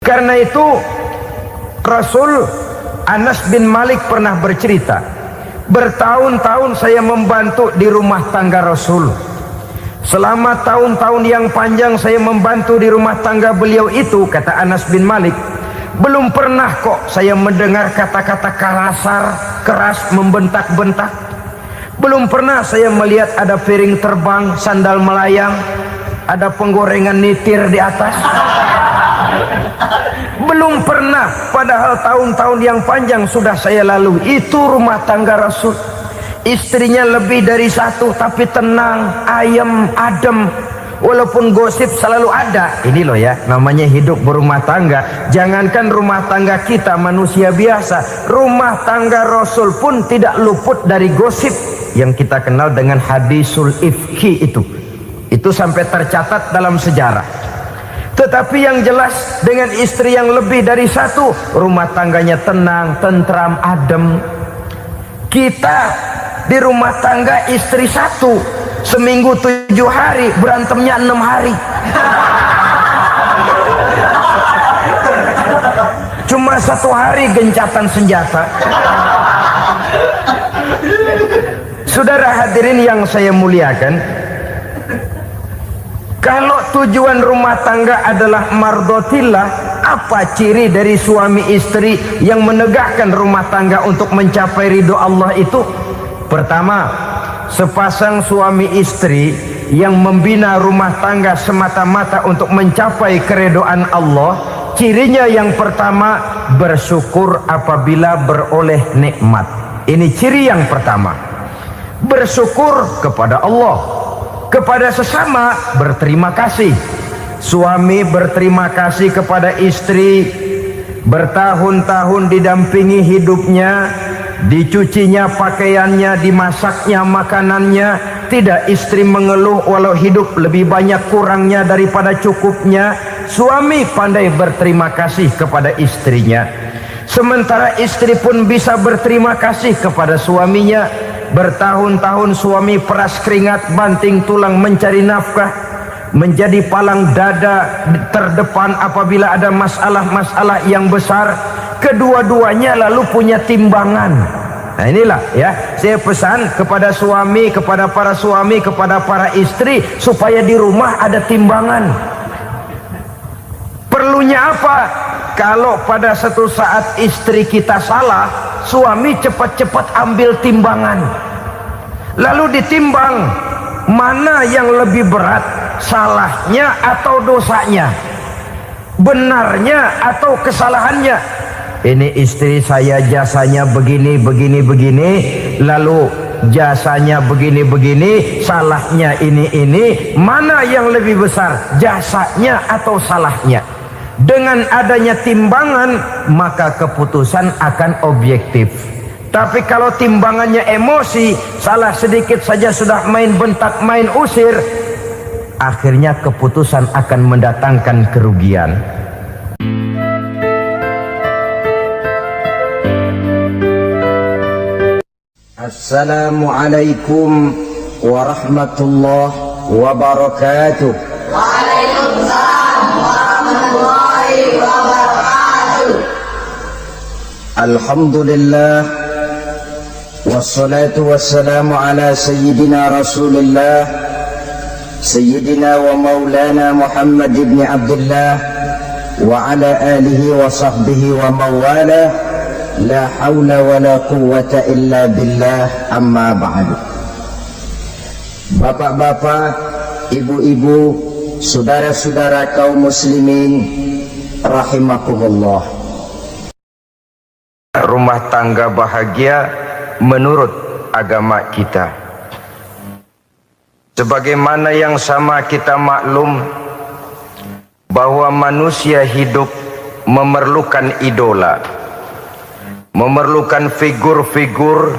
Karena itu Rasul Anas bin Malik pernah bercerita, bertahun-tahun saya membantu di rumah tangga Rasul. Selama tahun-tahun yang panjang saya membantu di rumah tangga beliau itu, kata Anas bin Malik, belum pernah kok saya mendengar kata-kata kasar, keras, membentak-bentak. Belum pernah saya melihat ada piring terbang, sandal melayang, ada penggorengan nitir di atas. Belum pernah, padahal tahun-tahun yang panjang sudah saya lalui. Itu rumah tangga Rasul. Istrinya lebih dari satu, tapi tenang, ayem, adem. Walaupun gosip selalu ada. Ini loh ya, namanya hidup berumah tangga. Jangankan rumah tangga kita manusia biasa, rumah tangga Rasul pun tidak luput dari gosip yang kita kenal dengan hadisul ifki itu. Itu sampai tercatat dalam sejarah. Tetapi yang jelas, dengan istri yang lebih dari satu, rumah tangganya tenang, tentram, adem. Kita di rumah tangga istri satu, seminggu 7 hari, berantemnya 6 hari. Cuma 1 hari gencatan senjata. Saudara hadirin yang saya muliakan, kalau tujuan rumah tangga adalah mardotillah, apa ciri dari suami istri yang menegakkan rumah tangga untuk mencapai ridho Allah itu? Pertama, sepasang suami istri yang membina rumah tangga semata-mata untuk mencapai keridhaan Allah, cirinya yang pertama, bersyukur apabila beroleh nikmat. Ini ciri yang pertama. Bersyukur kepada Allah. Kepada sesama berterima kasih. Suami berterima kasih kepada istri, bertahun-tahun didampingi hidupnya, dicucinya pakaiannya, dimasaknya makanannya. Tidak istri mengeluh walau hidup lebih banyak kurangnya daripada cukupnya. Suami pandai berterima kasih kepada istrinya. Sementara istri pun bisa berterima kasih kepada suaminya. Bertahun-tahun suami peras keringat, banting tulang mencari nafkah, menjadi palang dada terdepan apabila ada masalah-masalah yang besar. Kedua-duanya lalu punya timbangan. Nah inilah ya, saya pesan kepada suami, kepada para suami, kepada para istri, supaya di rumah ada timbangan. Perlunya apa? Kalau pada satu saat istri kita salah, suami cepat-cepat ambil timbangan, lalu ditimbang mana yang lebih berat, salahnya atau dosanya, benarnya atau kesalahannya. Ini istri saya jasanya begini, lalu jasanya begini, salahnya ini, mana yang lebih besar, jasanya atau salahnya? Dengan adanya timbangan, maka keputusan akan objektif. Tapi kalau timbangannya emosi, salah sedikit saja sudah main bentak, main usir, akhirnya keputusan akan mendatangkan kerugian. Assalamualaikum warahmatullahi wabarakatuh. Waalaikumsalam warahmatullahi wabarakatuh. Alhamdulillah, wassalatu wassalamu ala sayyidina Rasulillah, sayyidina wa maulana Muhammad ibn Abdullah, wa ala alihi wa sahbihi wa mawala. La hawla wa la quwwata illa billah, amma ba'du. Bapak-bapak, ibu-ibu, saudara-saudara kaum muslimin rahimakumullah. Rumah tangga bahagia menurut agama kita. Sebagaimana yang sama kita maklum bahwa manusia hidup memerlukan idola, memerlukan figur-figur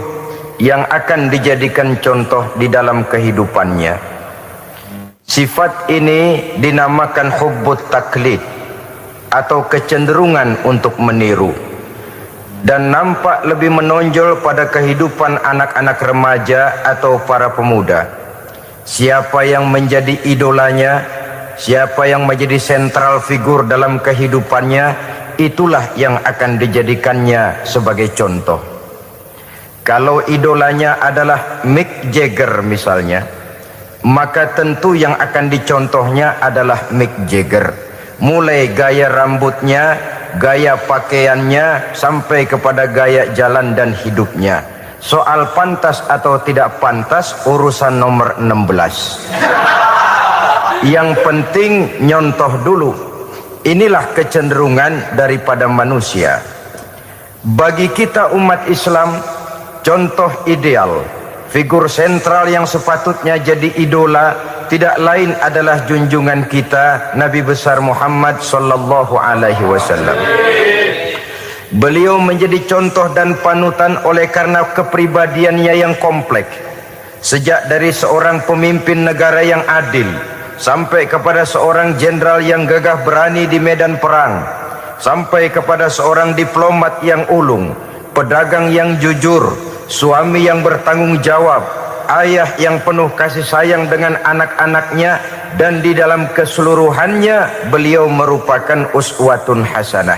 yang akan dijadikan contoh di dalam kehidupannya. Sifat ini dinamakan hubbut taklid atau kecenderungan untuk meniru, dan nampak lebih menonjol pada kehidupan anak-anak remaja atau para pemuda. Siapa yang menjadi idolanya, siapa yang menjadi sentral figur dalam kehidupannya, itulah yang akan dijadikannya sebagai contoh. Kalau idolanya adalah Mick Jagger misalnya, maka tentu yang akan dicontohnya adalah Mick Jagger. Mulai gaya rambutnya, gaya pakaiannya, sampai kepada gaya jalan dan hidupnya. Soal pantas atau tidak pantas urusan nomor 16. Yang penting nyontoh dulu. Inilah kecenderungan daripada manusia. Bagi kita umat Islam, contoh ideal, figur sentral yang sepatutnya jadi idola tidak lain adalah junjungan kita Nabi besar Muhammad sallallahu alaihi wasallam. Beliau menjadi contoh dan panutan oleh karena kepribadiannya yang kompleks. Sejak dari seorang pemimpin negara yang adil sampai kepada seorang jenderal yang gagah berani di medan perang, sampai kepada seorang diplomat yang ulung, pedagang yang jujur, suami yang bertanggung jawab, ayah yang penuh kasih sayang dengan anak-anaknya, dan di dalam keseluruhannya beliau merupakan uswatun hasanah.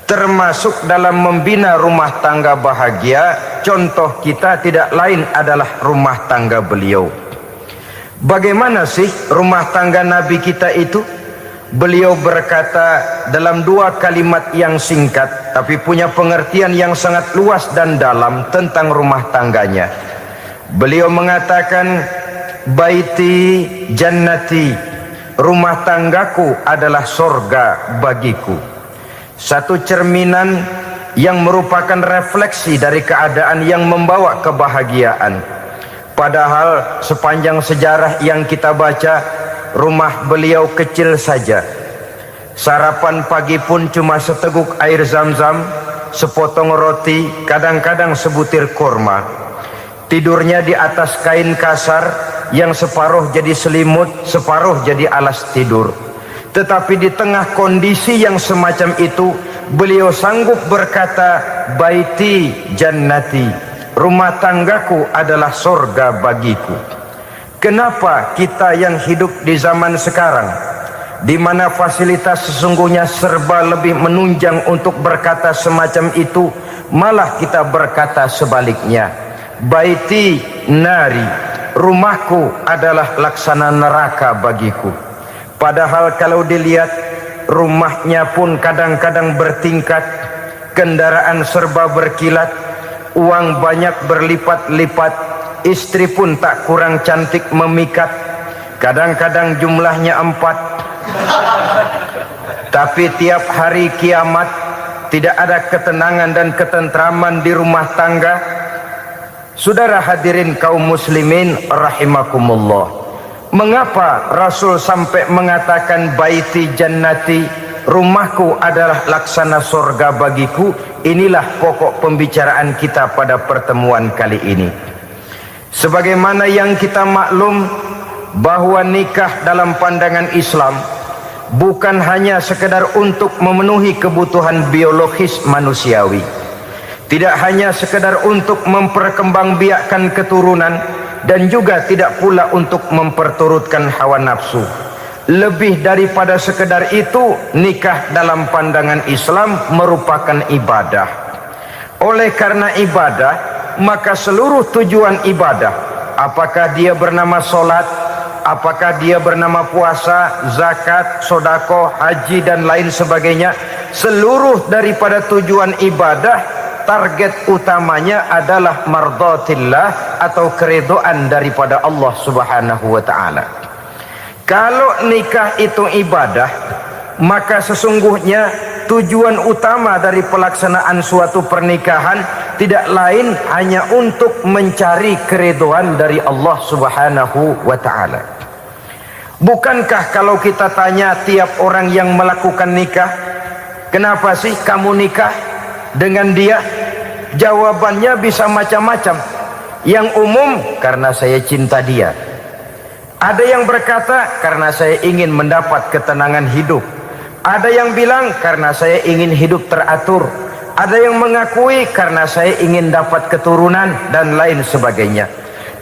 Termasuk dalam membina rumah tangga bahagia, contoh kita tidak lain adalah rumah tangga beliau. Bagaimana sih rumah tangga Nabi kita itu? Beliau berkata dalam dua kalimat yang singkat tapi punya pengertian yang sangat luas dan dalam tentang rumah tangganya. Beliau mengatakan, baiti jannati, rumah tanggaku adalah sorga bagiku. Satu cerminan yang merupakan refleksi dari keadaan yang membawa kebahagiaan. Padahal sepanjang sejarah yang kita baca, rumah beliau kecil saja. Sarapan pagi pun cuma seteguk air zam-zam, sepotong roti, kadang-kadang sebutir kurma. Tidurnya di atas kain kasar yang separuh jadi selimut, separuh jadi alas tidur. Tetapi di tengah kondisi yang semacam itu, beliau sanggup berkata, baiti jannati, rumah tanggaku adalah sorga bagiku. Kenapa kita yang hidup di zaman sekarang, di mana fasilitas sesungguhnya serba lebih menunjang untuk berkata semacam itu, malah kita berkata sebaliknya, baiti nari, rumahku adalah laksana neraka bagiku. Padahal kalau dilihat, rumahnya pun kadang-kadang bertingkat, kendaraan serba berkilat, uang banyak berlipat-lipat, istri pun tak kurang cantik memikat, kadang-kadang jumlahnya 4. Tapi tiap hari kiamat tidak ada ketenangan dan ketentraman di rumah tangga. Saudara hadirin kaum muslimin rahimakumullah, mengapa Rasul sampai mengatakan baiti jannati, rumahku adalah laksana surga bagiku? Inilah pokok pembicaraan kita pada pertemuan kali ini. Sebagaimana yang kita maklum bahwa nikah dalam pandangan Islam bukan hanya sekedar untuk memenuhi kebutuhan biologis manusiawi, tidak hanya sekedar untuk memperkembangbiakkan keturunan, dan juga tidak pula untuk memperturutkan hawa nafsu. Lebih daripada sekedar itu, nikah dalam pandangan Islam merupakan ibadah. Oleh karena ibadah, maka seluruh tujuan ibadah, apakah dia bernama solat, apakah dia bernama puasa, zakat, sodako, haji dan lain sebagainya, seluruh daripada tujuan ibadah, target utamanya adalah mardhatillah atau keridhaan daripada Allah Subhanahu wa taala. Kalau nikah itu ibadah, maka sesungguhnya tujuan utama dari pelaksanaan suatu pernikahan tidak lain hanya untuk mencari keridhaan dari Allah Subhanahu wa taala. Bukankah kalau kita tanya tiap orang yang melakukan nikah, kenapa sih kamu nikah dengan dia? Jawabannya bisa macam-macam. Yang umum, karena saya cinta dia. Ada yang berkata, karena saya ingin mendapat ketenangan hidup. Ada yang bilang, karena saya ingin hidup teratur. Ada yang mengakui, karena saya ingin dapat keturunan dan lain sebagainya.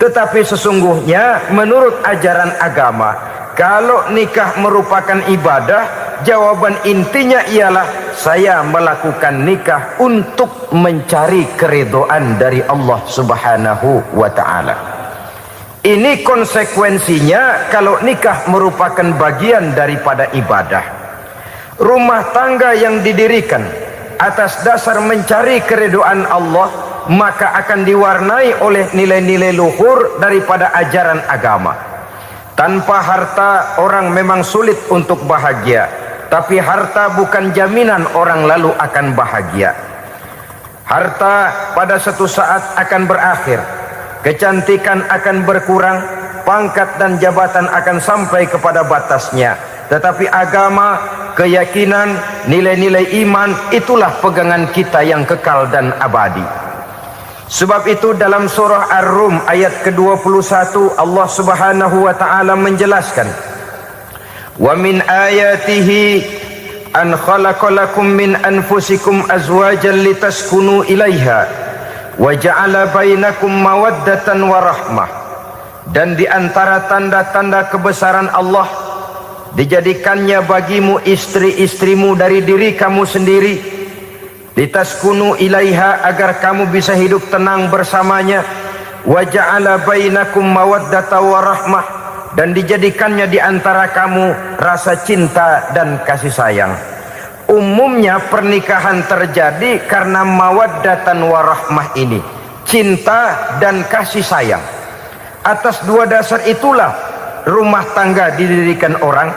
Tetapi sesungguhnya menurut ajaran agama, Kalau nikah merupakan ibadah, jawaban intinya ialah saya melakukan nikah untuk mencari keridhaan dari Allah Subhanahu wa ta'ala. Ini konsekuensinya kalau nikah merupakan bagian daripada ibadah. Rumah tangga yang didirikan atas dasar mencari keridhaan Allah, maka akan diwarnai oleh nilai-nilai luhur daripada ajaran agama. Tanpa harta orang memang sulit untuk bahagia, tapi harta bukan jaminan orang lalu akan bahagia. Harta pada suatu saat akan berakhir, kecantikan akan berkurang, pangkat dan jabatan akan sampai kepada batasnya. Tetapi agama, keyakinan, nilai-nilai iman, itulah pegangan kita yang kekal dan abadi. Sebab itu dalam surah Ar-Rum ayat ke-21 Allah Subhanahu wa ta'ala menjelaskan, wa min ayatihi an khalaqalakum min anfusikum azwajan litaskunu ilaiha wa ja'ala bainakum mawaddatan wa rahmah. Dan di antara tanda-tanda kebesaran Allah, dijadikannya bagimu istri-istrimu dari diri kamu sendiri, litaskunu ilaiha, agar kamu bisa hidup tenang bersamanya, wa ja'ala bainakum mawaddata wa rahmah, dan dijadikannya di antara kamu rasa cinta dan kasih sayang. Umumnya pernikahan terjadi karena mawaddatan wa rahmah ini, cinta dan kasih sayang. Atas dua dasar itulah rumah tangga didirikan orang.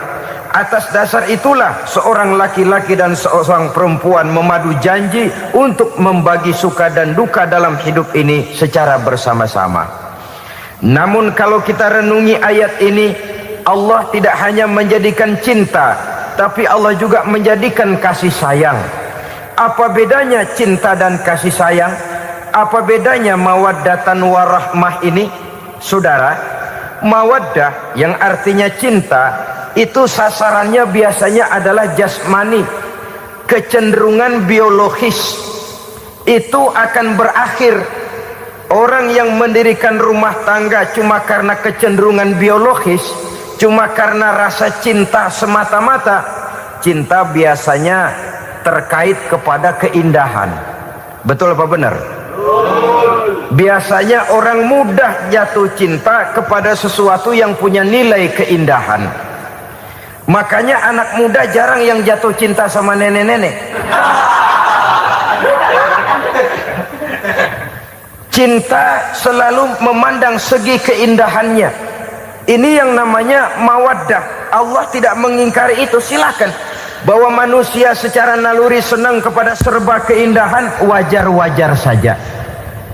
Atas dasar itulah seorang laki-laki dan seorang perempuan memadu janji untuk membagi suka dan duka dalam hidup ini secara bersama-sama. Namun kalau kita renungi ayat ini, Allah tidak hanya menjadikan cinta, tapi Allah juga menjadikan kasih sayang. Apa bedanya cinta dan kasih sayang? Apa bedanya mawaddatan warahmah ini? Saudara, mawaddah yang artinya cinta, itu sasarannya biasanya adalah jasmani, kecenderungan biologis. Itu akan berakhir. Orang yang mendirikan rumah tangga cuma karena kecenderungan biologis, cuma karena rasa cinta semata-mata, cinta biasanya terkait kepada keindahan. Betul apa benar? Biasanya orang mudah jatuh cinta kepada sesuatu yang punya nilai keindahan. Makanya anak muda jarang yang jatuh cinta sama nenek-nenek. Cinta selalu memandang segi keindahannya. Ini yang namanya mawaddah. Allah tidak mengingkari itu, silakan. Bahwa manusia secara naluri senang kepada serba keindahan, wajar-wajar saja.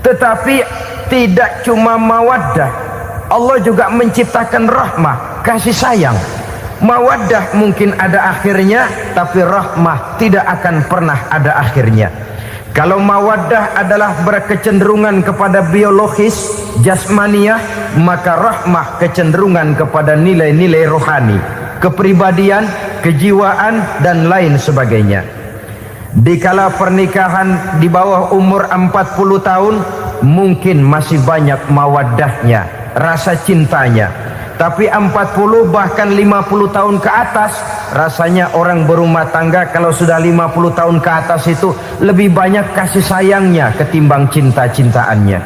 Tetapi tidak cuma mawaddah, Allah juga menciptakan rahmah, kasih sayang. Mawaddah mungkin ada akhirnya, tapi rahmah tidak akan pernah ada akhirnya. Kalau mawaddah adalah berkecenderungan kepada biologis, jasmaniah, maka rahmah kecenderungan kepada nilai-nilai rohani, kepribadian, kejiwaan, dan lain sebagainya. Dikala pernikahan di bawah umur 40 tahun, mungkin masih banyak mawaddahnya, rasa cintanya. Tapi 40 bahkan 50 tahun ke atas, rasanya orang berumah tangga kalau sudah 50 tahun ke atas itu lebih banyak kasih sayangnya ketimbang cinta-cintaannya.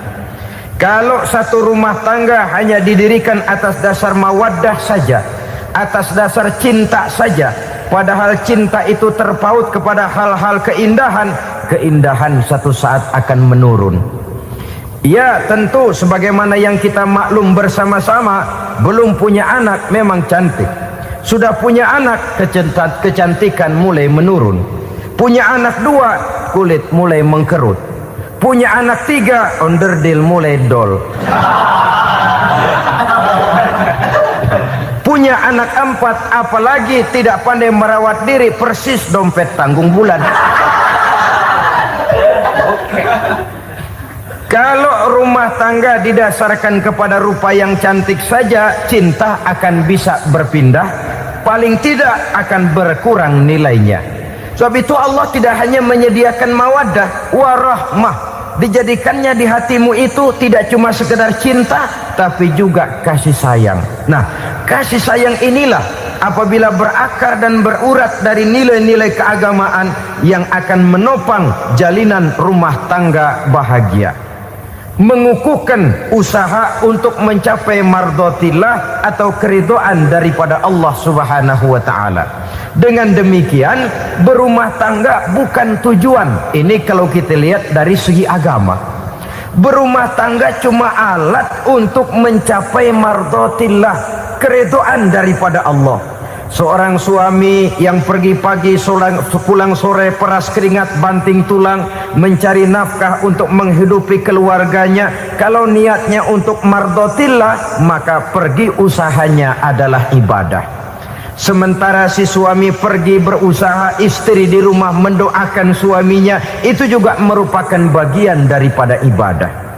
Kalau satu rumah tangga hanya didirikan atas dasar mawaddah saja, atas dasar cinta saja, padahal cinta itu terpaut kepada hal-hal keindahan, keindahan satu saat akan menurun. Ya tentu sebagaimana yang kita maklum bersama-sama, belum punya anak memang cantik. Sudah punya anak, kecantikan mulai menurun. Punya anak 2, kulit mulai mengkerut. Punya anak 3, onderdil mulai dol. Punya anak 4, apalagi tidak pandai merawat diri, persis dompet tanggung bulan. Kalau rumah tangga didasarkan kepada rupa yang cantik saja, cinta akan bisa berpindah, paling tidak akan berkurang nilainya. Sebab itu Allah tidak hanya menyediakan mawaddah warahmah, dijadikannya di hatimu itu tidak cuma sekedar cinta, tapi juga kasih sayang. Nah, kasih sayang inilah apabila berakar dan berurat dari nilai-nilai keagamaan yang akan menopang jalinan rumah tangga bahagia, mengukuhkan usaha untuk mencapai mardhatillah atau keridhaan daripada Allah Subhanahu wa taala. Dengan demikian, berumah tangga bukan tujuan. Ini kalau kita lihat dari segi agama. Berumah tangga cuma alat untuk mencapai mardhatillah, keridhaan daripada Allah. Seorang suami yang pergi pagi pulang sore peras keringat banting tulang mencari nafkah untuk menghidupi keluarganya, kalau niatnya untuk mardhatillah maka pergi usahanya adalah ibadah. Sementara si suami pergi berusaha, istri di rumah mendoakan suaminya, itu juga merupakan bagian daripada ibadah.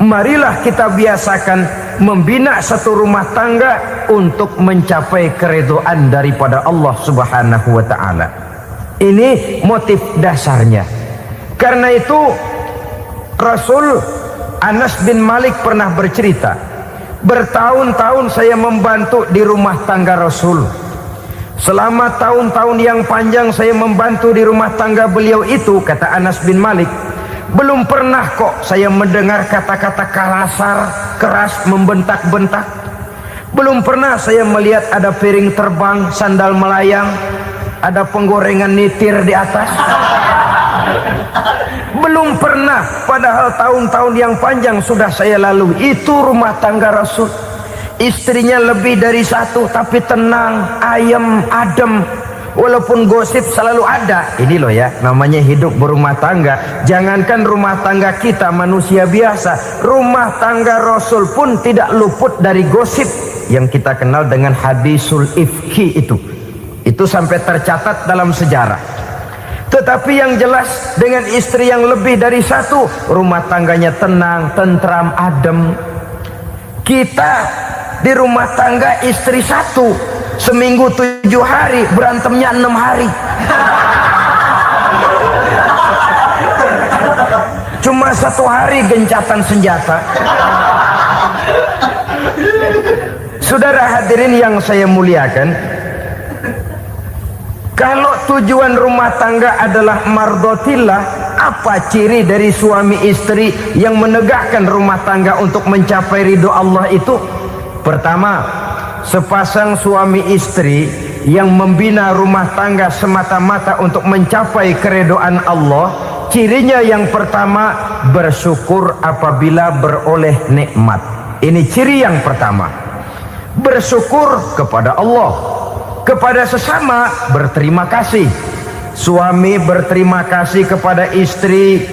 Marilah kita biasakan membina satu rumah tangga untuk mencapai keridhaan daripada Allah Subhanahu wa taala. Ini motif dasarnya. Karena itu Rasul Anas bin Malik pernah bercerita, bertahun-tahun saya membantu di rumah tangga Rasul. Selama tahun-tahun yang panjang saya membantu di rumah tangga beliau itu, kata Anas bin Malik, belum pernah kok saya mendengar kata-kata kasar, keras, membentak-bentak. Belum pernah saya melihat ada piring terbang, sandal melayang, ada penggorengan nitir di atas. Belum pernah, padahal tahun-tahun yang panjang sudah saya lalui. Itu rumah tangga Rasul. Istrinya lebih dari satu, tapi tenang, ayem, adem. Walaupun gosip selalu ada. Ini loh ya, namanya hidup berumah tangga. Jangankan rumah tangga kita manusia biasa, rumah tangga Rasul pun tidak luput dari gosip yang kita kenal dengan hadisul ifki itu. Itu sampai tercatat dalam sejarah. Tetapi yang jelas, dengan istri yang lebih dari satu, rumah tangganya tenang, tentram, adem. Kita di rumah tangga istri satu, seminggu 7 hari, berantemnya 6 hari. Cuma 1 hari gencatan senjata. Saudara hadirin yang saya muliakan, kalau tujuan rumah tangga adalah mardhatillah, apa ciri dari suami istri yang menegakkan rumah tangga untuk mencapai ridho Allah itu? Pertama, sepasang suami istri yang membina rumah tangga semata-mata untuk mencapai keridhaan Allah, cirinya yang pertama, bersyukur apabila beroleh nikmat. Ini ciri yang pertama. Bersyukur kepada Allah, kepada sesama berterima kasih. Suami berterima kasih kepada istri,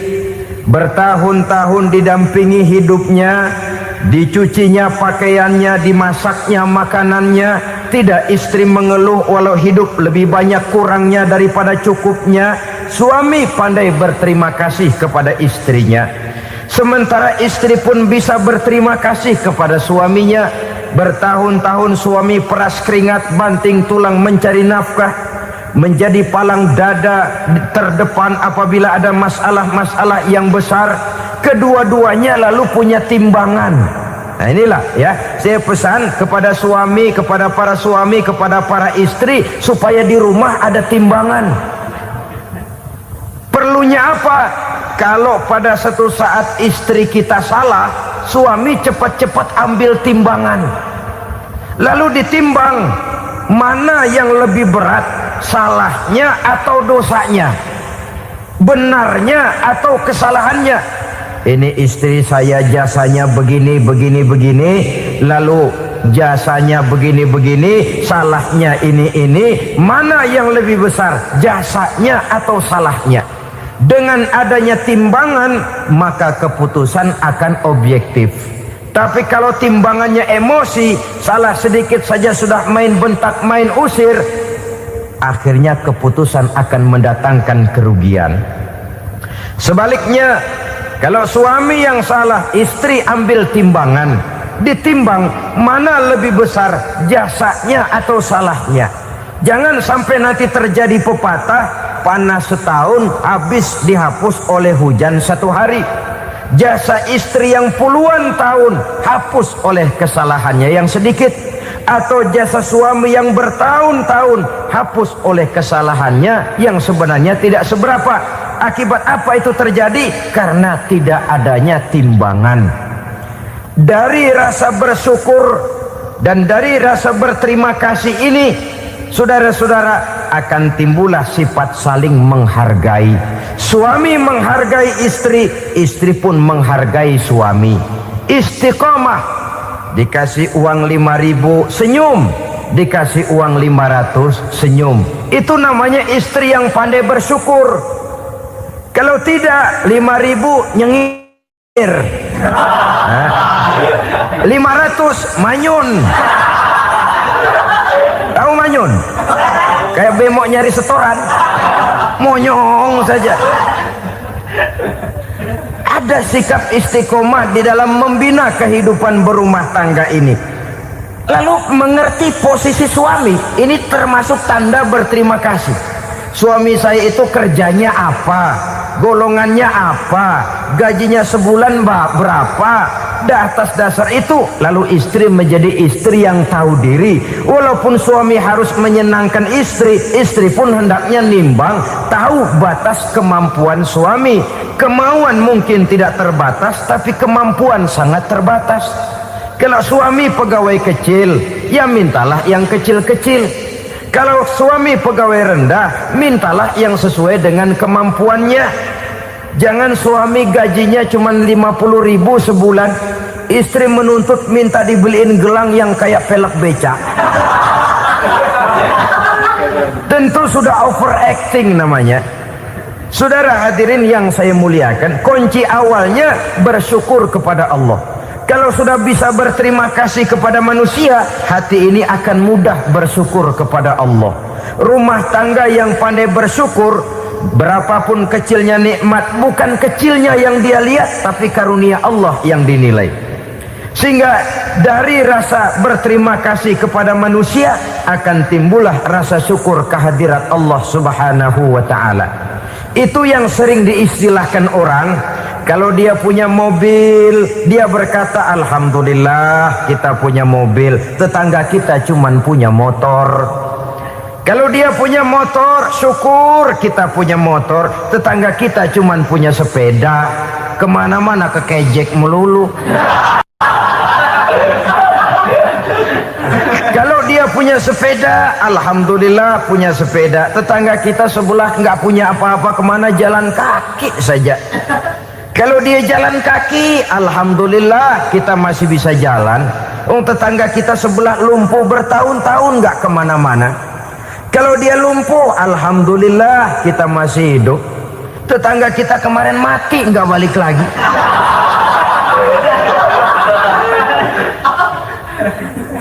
bertahun-tahun didampingi hidupnya, dicucinya pakaiannya, dimasaknya makanannya. Tidak istri mengeluh walau hidup lebih banyak kurangnya daripada cukupnya. Suami pandai berterima kasih kepada istrinya. Sementara istri pun bisa berterima kasih kepada suaminya. Bertahun-tahun suami peras keringat, banting tulang mencari nafkah, menjadi palang dada terdepan apabila ada masalah-masalah yang besar. Kedua-duanya lalu punya timbangan. Nah inilah ya, saya pesan kepada suami, kepada para suami, kepada para istri, supaya di rumah ada timbangan. Perlunya apa? Kalau pada satu saat istri kita salah, suami cepat-cepat ambil timbangan, lalu ditimbang mana yang lebih berat, salahnya atau dosanya, benarnya atau kesalahannya. Ini istri saya jasanya begini, lalu jasanya begini, salahnya ini, mana yang lebih besar, jasanya atau salahnya? Dengan adanya timbangan, maka keputusan akan objektif. Tapi kalau timbangannya emosi, salah sedikit saja sudah main bentak, main usir, akhirnya keputusan akan mendatangkan kerugian. Sebaliknya, kalau suami yang salah, istri ambil timbangan, ditimbang mana lebih besar, jasanya atau salahnya. Jangan sampai nanti terjadi pepatah, panas setahun habis dihapus oleh hujan 1 hari. jasa istri yang puluhan tahun hapus oleh kesalahannya yang sedikit, atau jasa suami yang bertahun-tahun hapus oleh kesalahannya yang sebenarnya tidak seberapa. Akibat apa itu terjadi? Karena tidak adanya timbangan. Dari rasa bersyukur dan dari rasa berterima kasih ini, saudara-saudara, akan timbullah sifat saling menghargai. Suami menghargai istri, istri pun menghargai suami. Istiqomah, dikasih uang 5.000 senyum, dikasih uang 500 senyum. Itu namanya istri yang pandai bersyukur. Kalau tidak 5.000 nyengir, 500 manyun. Tahu manyun? Kayak bemok nyari setoran, monyong saja. Ada sikap istiqomah di dalam membina kehidupan berumah tangga ini. Lalu mengerti posisi suami, ini termasuk tanda berterima kasih. Suami saya itu kerjanya apa, golongannya apa, gajinya sebulan berapa. Atas dasar itu lalu istri menjadi istri yang tahu diri. Walaupun suami harus menyenangkan istri, istri pun hendaknya nimbang, tahu batas kemampuan suami. Kemauan mungkin tidak terbatas, tapi kemampuan sangat terbatas. Kalau suami pegawai kecil, ya mintalah yang kecil-kecil. Kalau suami pegawai rendah, mintalah yang sesuai dengan kemampuannya. Jangan suami gajinya cuma 50.000 sebulan, istri menuntut minta dibeliin gelang yang kayak pelek becak. Tentu sudah overacting namanya. Saudara hadirin yang saya muliakan, kunci awalnya bersyukur kepada Allah. Kalau sudah bisa berterima kasih kepada manusia, hati ini akan mudah bersyukur kepada Allah. Rumah tangga yang pandai bersyukur, berapapun kecilnya nikmat, bukan kecilnya yang dia lihat, tapi karunia Allah yang dinilai. Sehingga dari rasa berterima kasih kepada manusia akan timbullah rasa syukur kehadirat Allah Subhanahu wa ta'ala. Itu yang sering diistilahkan orang, kalau dia punya mobil, dia berkata alhamdulillah kita punya mobil, tetangga kita cuman punya motor. Kalau dia punya motor, syukur kita punya motor, tetangga kita cuman punya sepeda, kemana-mana kekejek melulu. Kalau dia punya sepeda, alhamdulillah punya sepeda, tetangga kita sebelah nggak punya apa-apa, kemana jalan kaki saja. Kalau dia jalan kaki, alhamdulillah kita masih bisa jalan. Tetangga kita sebelah lumpuh bertahun-tahun nggak kemana-mana. Kalau dia lumpuh, alhamdulillah kita masih hidup. Tetangga kita kemarin mati nggak balik lagi.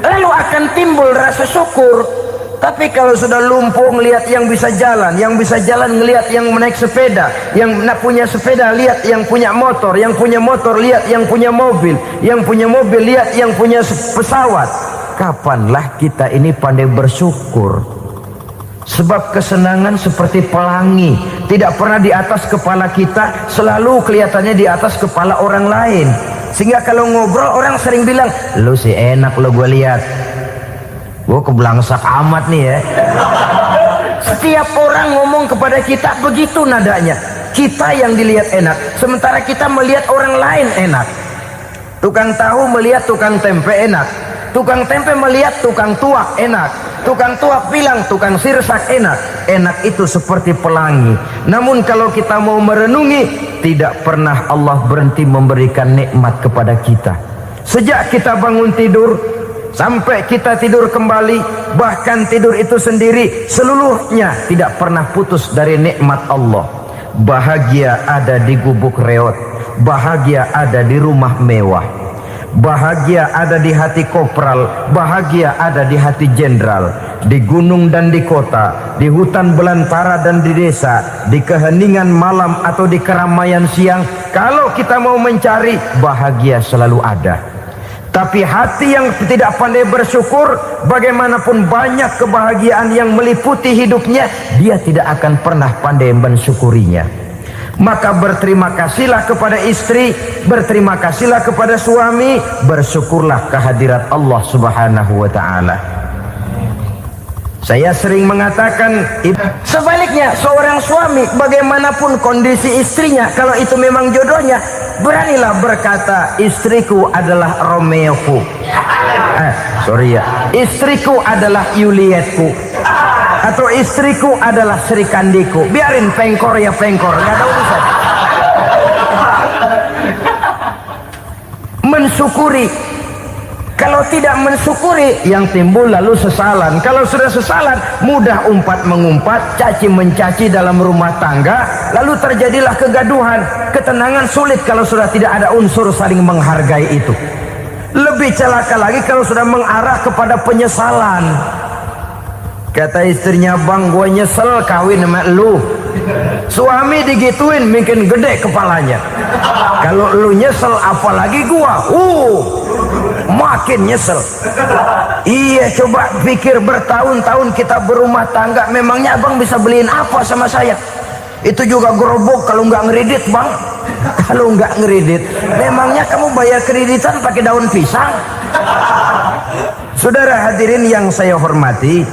Lalu akan timbul rasa syukur. Tapi kalau sudah lumpuh ngelihat yang bisa jalan ngelihat yang naik sepeda, yang punya sepeda lihat yang punya motor lihat yang punya mobil lihat yang punya pesawat. Kapanlah kita ini pandai bersyukur? Sebab kesenangan seperti pelangi, tidak pernah di atas kepala kita, selalu kelihatannya di atas kepala orang lain. Sehingga kalau ngobrol orang sering bilang, lu sih enak lo gue lihat, gue kebelangsak amat nih ya. Setiap orang ngomong kepada kita begitu nadanya. Kita yang dilihat enak, sementara kita melihat orang lain enak. Tukang tahu melihat tukang tempe enak, tukang tempe melihat tukang tuak enak, tukang tuak bilang tukang sirsak enak. Enak itu seperti pelangi. Namun kalau kita mau merenungi, tidak pernah Allah berhenti memberikan nikmat kepada kita. Sejak kita bangun tidur sampai kita tidur kembali, bahkan tidur itu sendiri, seluruhnya tidak pernah putus dari nikmat Allah. Bahagia ada di gubuk reot, bahagia ada di rumah mewah, bahagia ada di hati kopral, bahagia ada di hati jenderal, di gunung dan di kota, di hutan belantara dan di desa, di keheningan malam atau di keramaian siang. Kalau kita mau mencari, bahagia selalu ada. Tapi hati yang tidak pandai bersyukur, bagaimanapun banyak kebahagiaan yang meliputi hidupnya, dia tidak akan pernah pandai mensyukurinya. Maka berterima kasihlah kepada istri, berterima kasihlah kepada suami, bersyukurlah kehadirat Allah Subhanahu wa taala. Saya sering mengatakan, sebaliknya seorang suami bagaimanapun kondisi istrinya, kalau itu memang jodohnya, beranilah berkata, istriku adalah Romeoku, istriku adalah Julietku, atau istriku adalah Sri Kandiku. Biarin pengkor ya pengkor, nggak ada urusan. Mensyukuri. Kalau tidak mensyukuri, yang timbul lalu sesalan. Kalau sudah sesalan, mudah umpat mengumpat, caci mencaci dalam rumah tangga, lalu terjadilah kegaduhan. Ketenangan sulit kalau sudah tidak ada unsur saling menghargai itu. Lebih celaka lagi kalau sudah mengarah kepada penyesalan. Kata istrinya, bang, gue nyesel kawin sama lu. Suami digituin mungkin gede kepalanya. Kalau lu nyesel apalagi gua, makin nyesel. Iya, coba pikir bertahun-tahun kita berumah tangga, memangnya abang bisa beliin apa sama saya? Itu juga gerobok kalau nggak ngeredit, bang. Kalau nggak ngeredit, memangnya kamu bayar kreditan pakai daun pisang? Saudara hadirin yang saya hormati,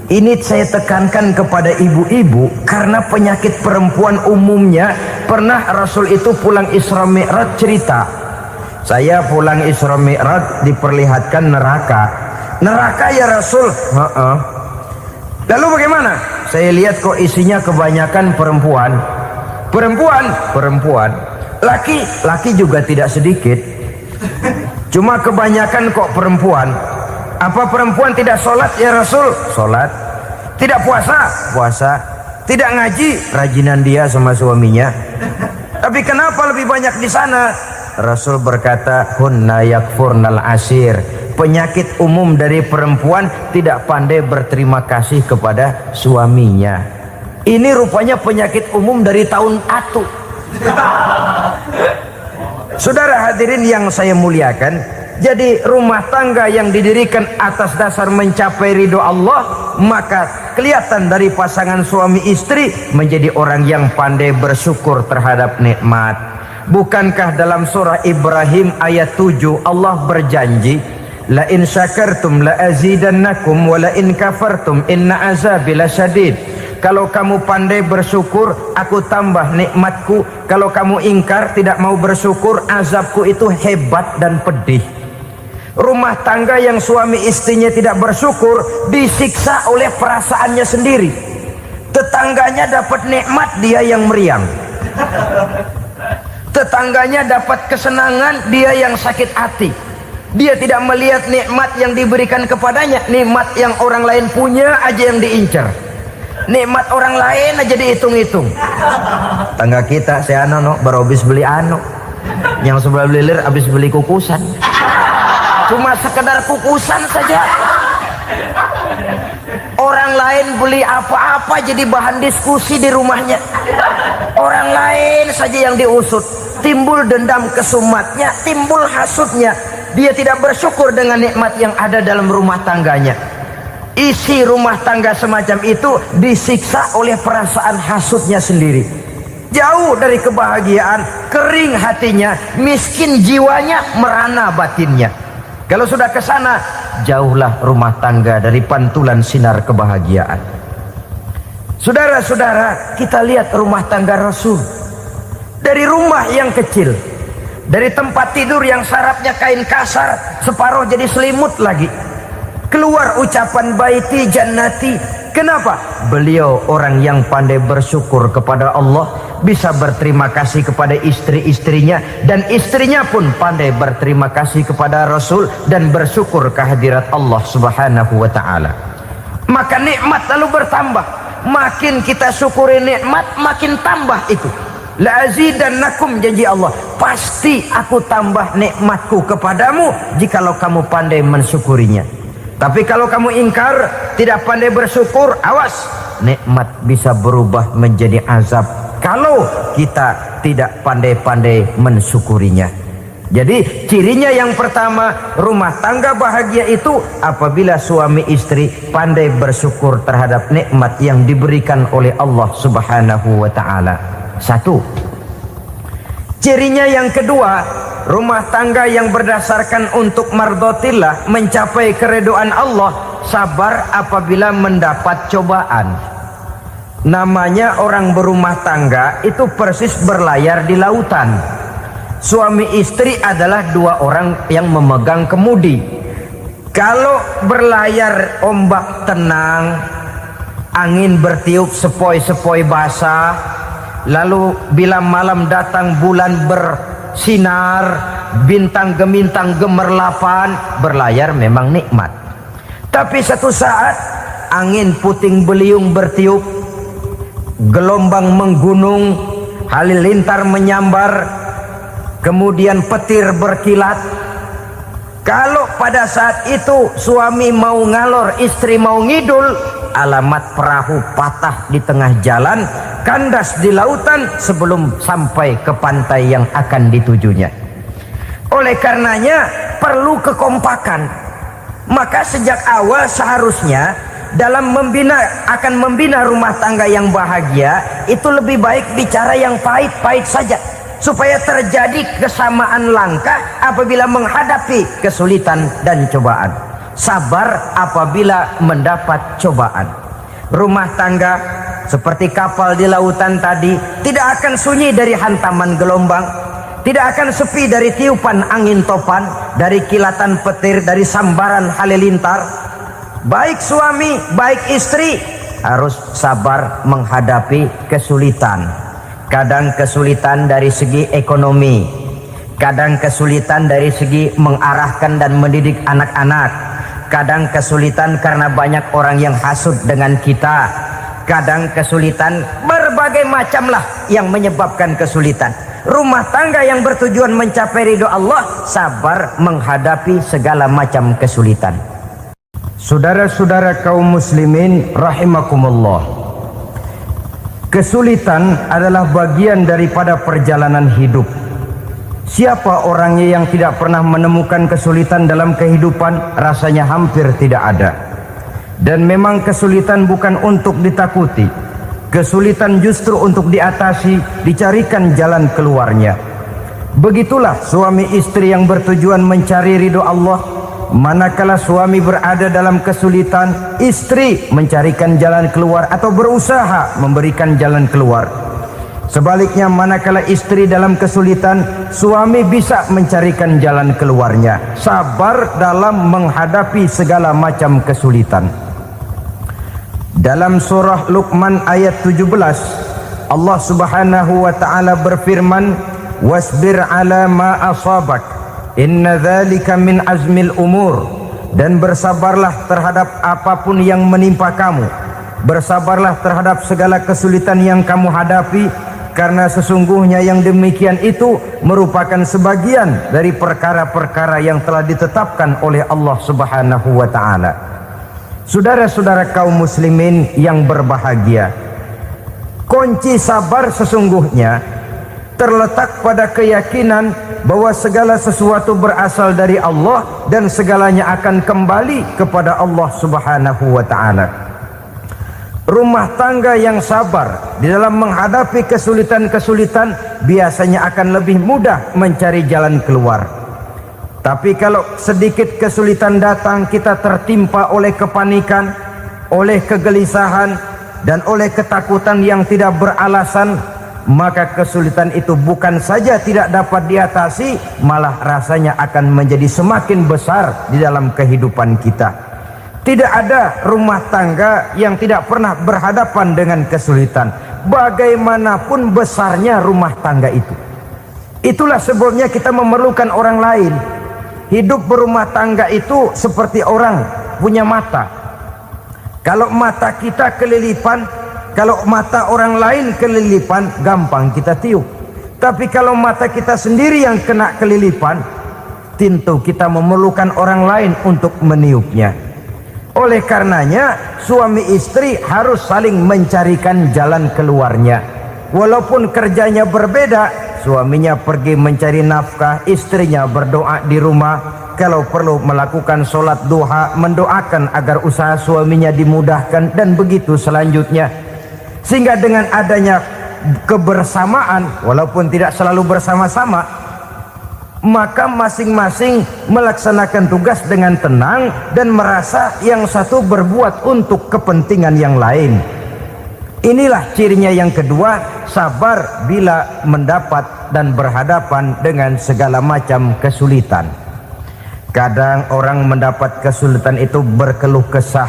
ini saya tekankan kepada ibu-ibu karena penyakit perempuan umumnya. Pernah Rasul itu pulang Isra Mi'raj cerita, saya pulang Isra Mi'raj diperlihatkan neraka. Neraka ya Rasul? Lalu bagaimana? Saya lihat kok isinya kebanyakan perempuan. Perempuan. Laki juga tidak sedikit. Cuma kebanyakan kok perempuan. Apa perempuan tidak sholat ya Rasul? Sholat. Tidak puasa? Puasa. Tidak ngaji? Rajinan dia sama suaminya. Tapi kenapa lebih banyak di sana? Rasul berkata, hunna yakfurnal ashir. Penyakit umum dari perempuan tidak pandai berterima kasih kepada suaminya. Ini rupanya penyakit umum dari tahun atu. Saudara hadirin yang saya muliakan, jadi rumah tangga yang didirikan atas dasar mencapai ridho Allah, maka kelihatan dari pasangan suami istri menjadi orang yang pandai bersyukur terhadap nikmat. Bukankah dalam surah Ibrahim ayat 7 Allah berjanji, la in syakartum la azidannakum wa la in kafartum inna azabi lasyadid. Kalau kamu pandai bersyukur, aku tambah nikmatku. Kalau kamu ingkar, tidak mau bersyukur, azabku itu hebat dan pedih. Rumah tangga yang suami istrinya tidak bersyukur disiksa oleh perasaannya sendiri. Tetangganya dapat nikmat, dia yang meriang. Tetangganya dapat kesenangan, dia yang sakit hati. Dia tidak melihat nikmat yang diberikan kepadanya. Nikmat yang orang lain punya aja yang diincar. Nikmat orang lain aja dihitung-hitung. Tangga kita, saya baru habis beli yang sebelah belilir habis beli kukusan. Cuma sekedar kukusan saja. Orang lain beli apa-apa jadi bahan diskusi di rumahnya. Orang lain saja yang diusut. Timbul dendam kesumatnya, timbul hasutnya. Dia tidak bersyukur dengan nikmat yang ada dalam rumah tangganya. Isi rumah tangga semacam itu disiksa oleh perasaan hasutnya sendiri. Jauh dari kebahagiaan, kering hatinya, miskin jiwanya, merana batinnya. Kalau sudah ke sana, jauhlah rumah tangga dari pantulan sinar kebahagiaan. Saudara-saudara, kita lihat rumah tangga Rasul. Dari rumah yang kecil, dari tempat tidur yang sarapnya kain kasar, separuh jadi selimut lagi, keluar ucapan baiti jannati. Kenapa? Beliau orang yang pandai bersyukur kepada Allah, bisa berterima kasih kepada istri-istrinya, dan istrinya pun pandai berterima kasih kepada Rasul dan bersyukur kehadirat Allah Subhanahu wa taala. Maka nikmat lalu bertambah. Makin kita syukuri nikmat, makin tambah itu. La azidannakum, janji Allah, pasti aku tambah nikmatku kepadamu jikalau kamu pandai mensyukurinya. Tapi kalau kamu ingkar, tidak pandai bersyukur, awas, nikmat bisa berubah menjadi azab kalau kita tidak pandai-pandai mensyukurinya. Jadi cirinya yang pertama, rumah tangga bahagia itu apabila suami istri pandai bersyukur terhadap nikmat yang diberikan oleh Allah Subhanahu wa taala. Satu. Cirinya yang kedua, rumah tangga yang berdasarkan untuk mardotillah, mencapai keridhaan Allah, sabar apabila mendapat cobaan. Namanya orang berumah tangga itu persis berlayar di lautan. Suami istri adalah dua orang yang memegang kemudi. Kalau berlayar ombak tenang, angin bertiup sepoi-sepoi basah, lalu bila malam datang bulan bersinar, bintang gemintang gemerlapan, berlayar memang nikmat. Tapi satu saat angin puting beliung bertiup, gelombang menggunung, halilintar menyambar, kemudian petir berkilat. Kalau pada saat itu suami mau ngalor, istri mau ngidul, alamat perahu patah di tengah jalan, kandas di lautan sebelum sampai ke pantai yang akan ditujunya. Oleh karenanya perlu kekompakan. Maka sejak awal seharusnya dalam akan membina rumah tangga yang bahagia, itu lebih baik bicara yang pahit-pahit saja, supaya terjadi kesamaan langkah apabila menghadapi kesulitan dan cobaan. Sabar apabila mendapat cobaan. Rumah tangga seperti kapal di lautan tadi tidak akan sunyi dari hantaman gelombang, tidak akan sepi dari tiupan angin topan, dari kilatan petir, dari sambaran halilintar. Baik suami, baik istri harus sabar menghadapi kesulitan. Kadang kesulitan dari segi ekonomi, kadang kesulitan dari segi mengarahkan dan mendidik anak-anak, kadang kesulitan karena banyak orang yang hasut dengan kita, kadang kesulitan berbagai macam lah yang menyebabkan kesulitan. Rumah tangga yang bertujuan mencapai ridho Allah, sabar menghadapi segala macam kesulitan. Saudara-saudara kaum muslimin rahimakumullah, kesulitan adalah bagian daripada perjalanan hidup. Siapa orangnya yang tidak pernah menemukan kesulitan dalam kehidupan? Rasanya hampir tidak ada. Dan memang kesulitan bukan untuk ditakuti. Kesulitan justru untuk diatasi, dicarikan jalan keluarnya. Begitulah suami istri yang bertujuan mencari ridho Allah. Manakala suami berada dalam kesulitan, istri mencarikan jalan keluar atau berusaha memberikan jalan keluar. Sebaliknya, manakala istri dalam kesulitan, suami bisa mencarikan jalan keluarnya. Sabar dalam menghadapi segala macam kesulitan. Dalam surah Luqman ayat 17, Allah Subhanahu wa taala berfirman, "Wasbir 'ala ma asabak. Inna dzalika min azmil umur." Dan bersabarlah terhadap apapun yang menimpa kamu. Bersabarlah terhadap segala kesulitan yang kamu hadapi, karena sesungguhnya yang demikian itu merupakan sebagian dari perkara-perkara yang telah ditetapkan oleh Allah Subhanahu wa taala. Saudara-saudara kaum muslimin yang berbahagia, kunci sabar sesungguhnya terletak pada keyakinan bahwa segala sesuatu berasal dari Allah dan segalanya akan kembali kepada Allah Subhanahu wa taala. Rumah tangga yang sabar di dalam menghadapi kesulitan-kesulitan biasanya akan lebih mudah mencari jalan keluar. Tapi kalau sedikit kesulitan datang, kita tertimpa oleh kepanikan, oleh kegelisahan, dan oleh ketakutan yang tidak beralasan, maka kesulitan itu bukan saja tidak dapat diatasi, malah rasanya akan menjadi semakin besar di dalam kehidupan kita. Tidak ada rumah tangga yang tidak pernah berhadapan dengan kesulitan, bagaimanapun besarnya rumah tangga itu. Itulah sebabnya kita memerlukan orang lain. Hidup berumah tangga itu seperti orang punya mata. Kalau mata kita kelilipan, kalau mata orang lain kelilipan, gampang kita tiup. Tapi kalau mata kita sendiri yang kena kelilipan, tentu kita memerlukan orang lain untuk meniupnya. Oleh karenanya, suami istri harus saling mencarikan jalan keluarnya. Walaupun kerjanya berbeda, suaminya pergi mencari nafkah, istrinya berdoa di rumah. Kalau perlu melakukan sholat duha, mendoakan agar usaha suaminya dimudahkan, dan begitu selanjutnya. Sehingga dengan adanya kebersamaan walaupun tidak selalu bersama-sama, maka masing-masing melaksanakan tugas dengan tenang dan merasa yang satu berbuat untuk kepentingan yang lain. Inilah cirinya yang kedua, sabar bila mendapat dan berhadapan dengan segala macam kesulitan. Kadang orang mendapat kesulitan itu berkeluh kesah.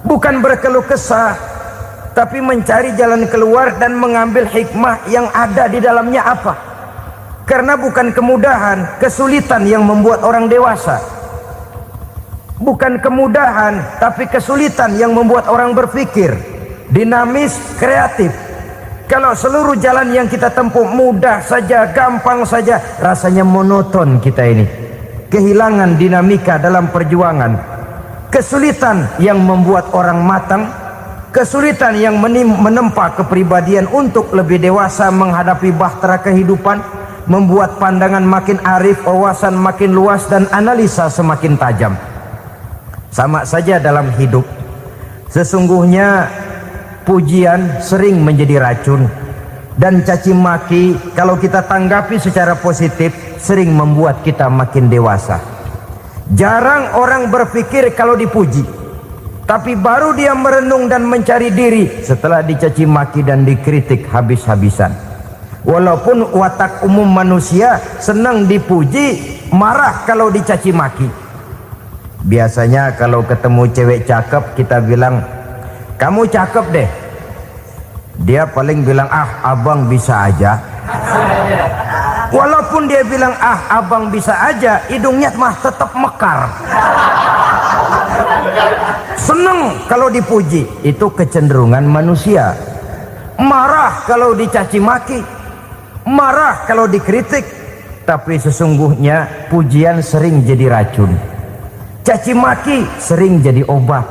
Bukan berkeluh kesah, tapi mencari jalan keluar dan mengambil hikmah yang ada di dalamnya apa. Karena bukan kemudahan, kesulitan yang membuat orang dewasa. Bukan kemudahan, tapi kesulitan yang membuat orang berpikir dinamis, kreatif. Kalau seluruh jalan yang kita tempuh mudah saja, gampang saja, rasanya monoton kita ini. Kehilangan dinamika dalam perjuangan. Kesulitan yang membuat orang matang, kesulitan yang menempa kepribadian untuk lebih dewasa menghadapi bahtera kehidupan, membuat pandangan makin arif, wawasan makin luas, dan analisa semakin tajam. Sama saja dalam hidup. Sesungguhnya pujian sering menjadi racun, dan caci maki kalau kita tanggapi secara positif sering membuat kita makin dewasa. Jarang orang berpikir kalau dipuji, tapi baru dia merenung dan mencari diri setelah dicaci maki dan dikritik habis-habisan. Walaupun watak umum manusia senang dipuji, marah kalau dicaci maki. Biasanya kalau ketemu cewek cakep kita bilang, "Kamu cakep deh." Dia paling bilang, "Ah, abang bisa aja." Walaupun dia bilang, "Ah, abang bisa aja," hidungnya mah tetap mekar. Seneng kalau dipuji, itu kecenderungan manusia. Marah kalau dicaci maki, marah kalau dikritik. Tapi sesungguhnya pujian sering jadi racun, caci maki sering jadi obat.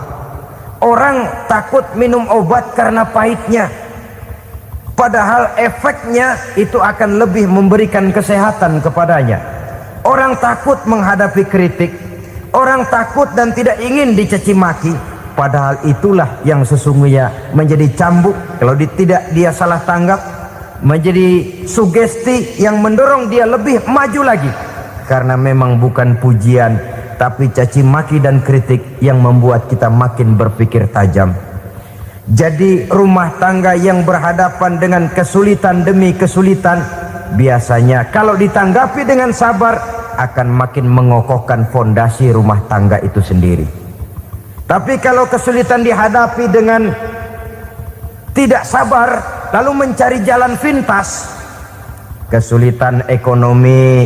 Orang takut minum obat karena pahitnya, padahal efeknya itu akan lebih memberikan kesehatan kepadanya. Orang takut menghadapi kritik, orang takut dan tidak ingin dicaci maki, padahal itulah yang sesungguhnya menjadi cambuk kalau tidak dia salah tanggap, menjadi sugesti yang mendorong dia lebih maju lagi. Karena memang bukan pujian, tapi caci maki dan kritik yang membuat kita makin berpikir tajam. Jadi rumah tangga yang berhadapan dengan kesulitan demi kesulitan, biasanya kalau ditanggapi dengan sabar akan makin mengokohkan fondasi rumah tangga itu sendiri. Tapi kalau kesulitan dihadapi dengan tidak sabar, lalu mencari jalan pintas, kesulitan ekonomi,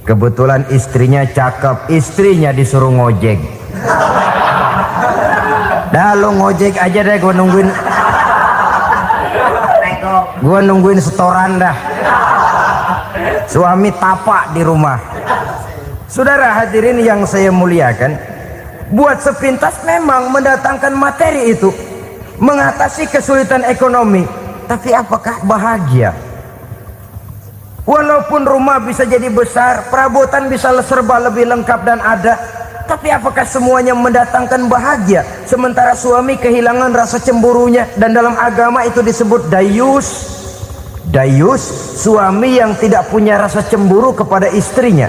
kebetulan istrinya cakep, istrinya disuruh ngojek. Dah lu ngojek aja deh, gua nungguin setoran dah. Suami tapak di rumah. Saudara hadirin yang saya muliakan, buat sepintas memang mendatangkan materi itu, mengatasi kesulitan ekonomi, tapi apakah bahagia? Walaupun rumah bisa jadi besar, perabotan bisa serba lebih lengkap dan ada, tapi apakah semuanya mendatangkan bahagia? Sementara suami kehilangan rasa cemburunya, dan dalam agama itu disebut dayus. Dayus, suami yang tidak punya rasa cemburu kepada istrinya.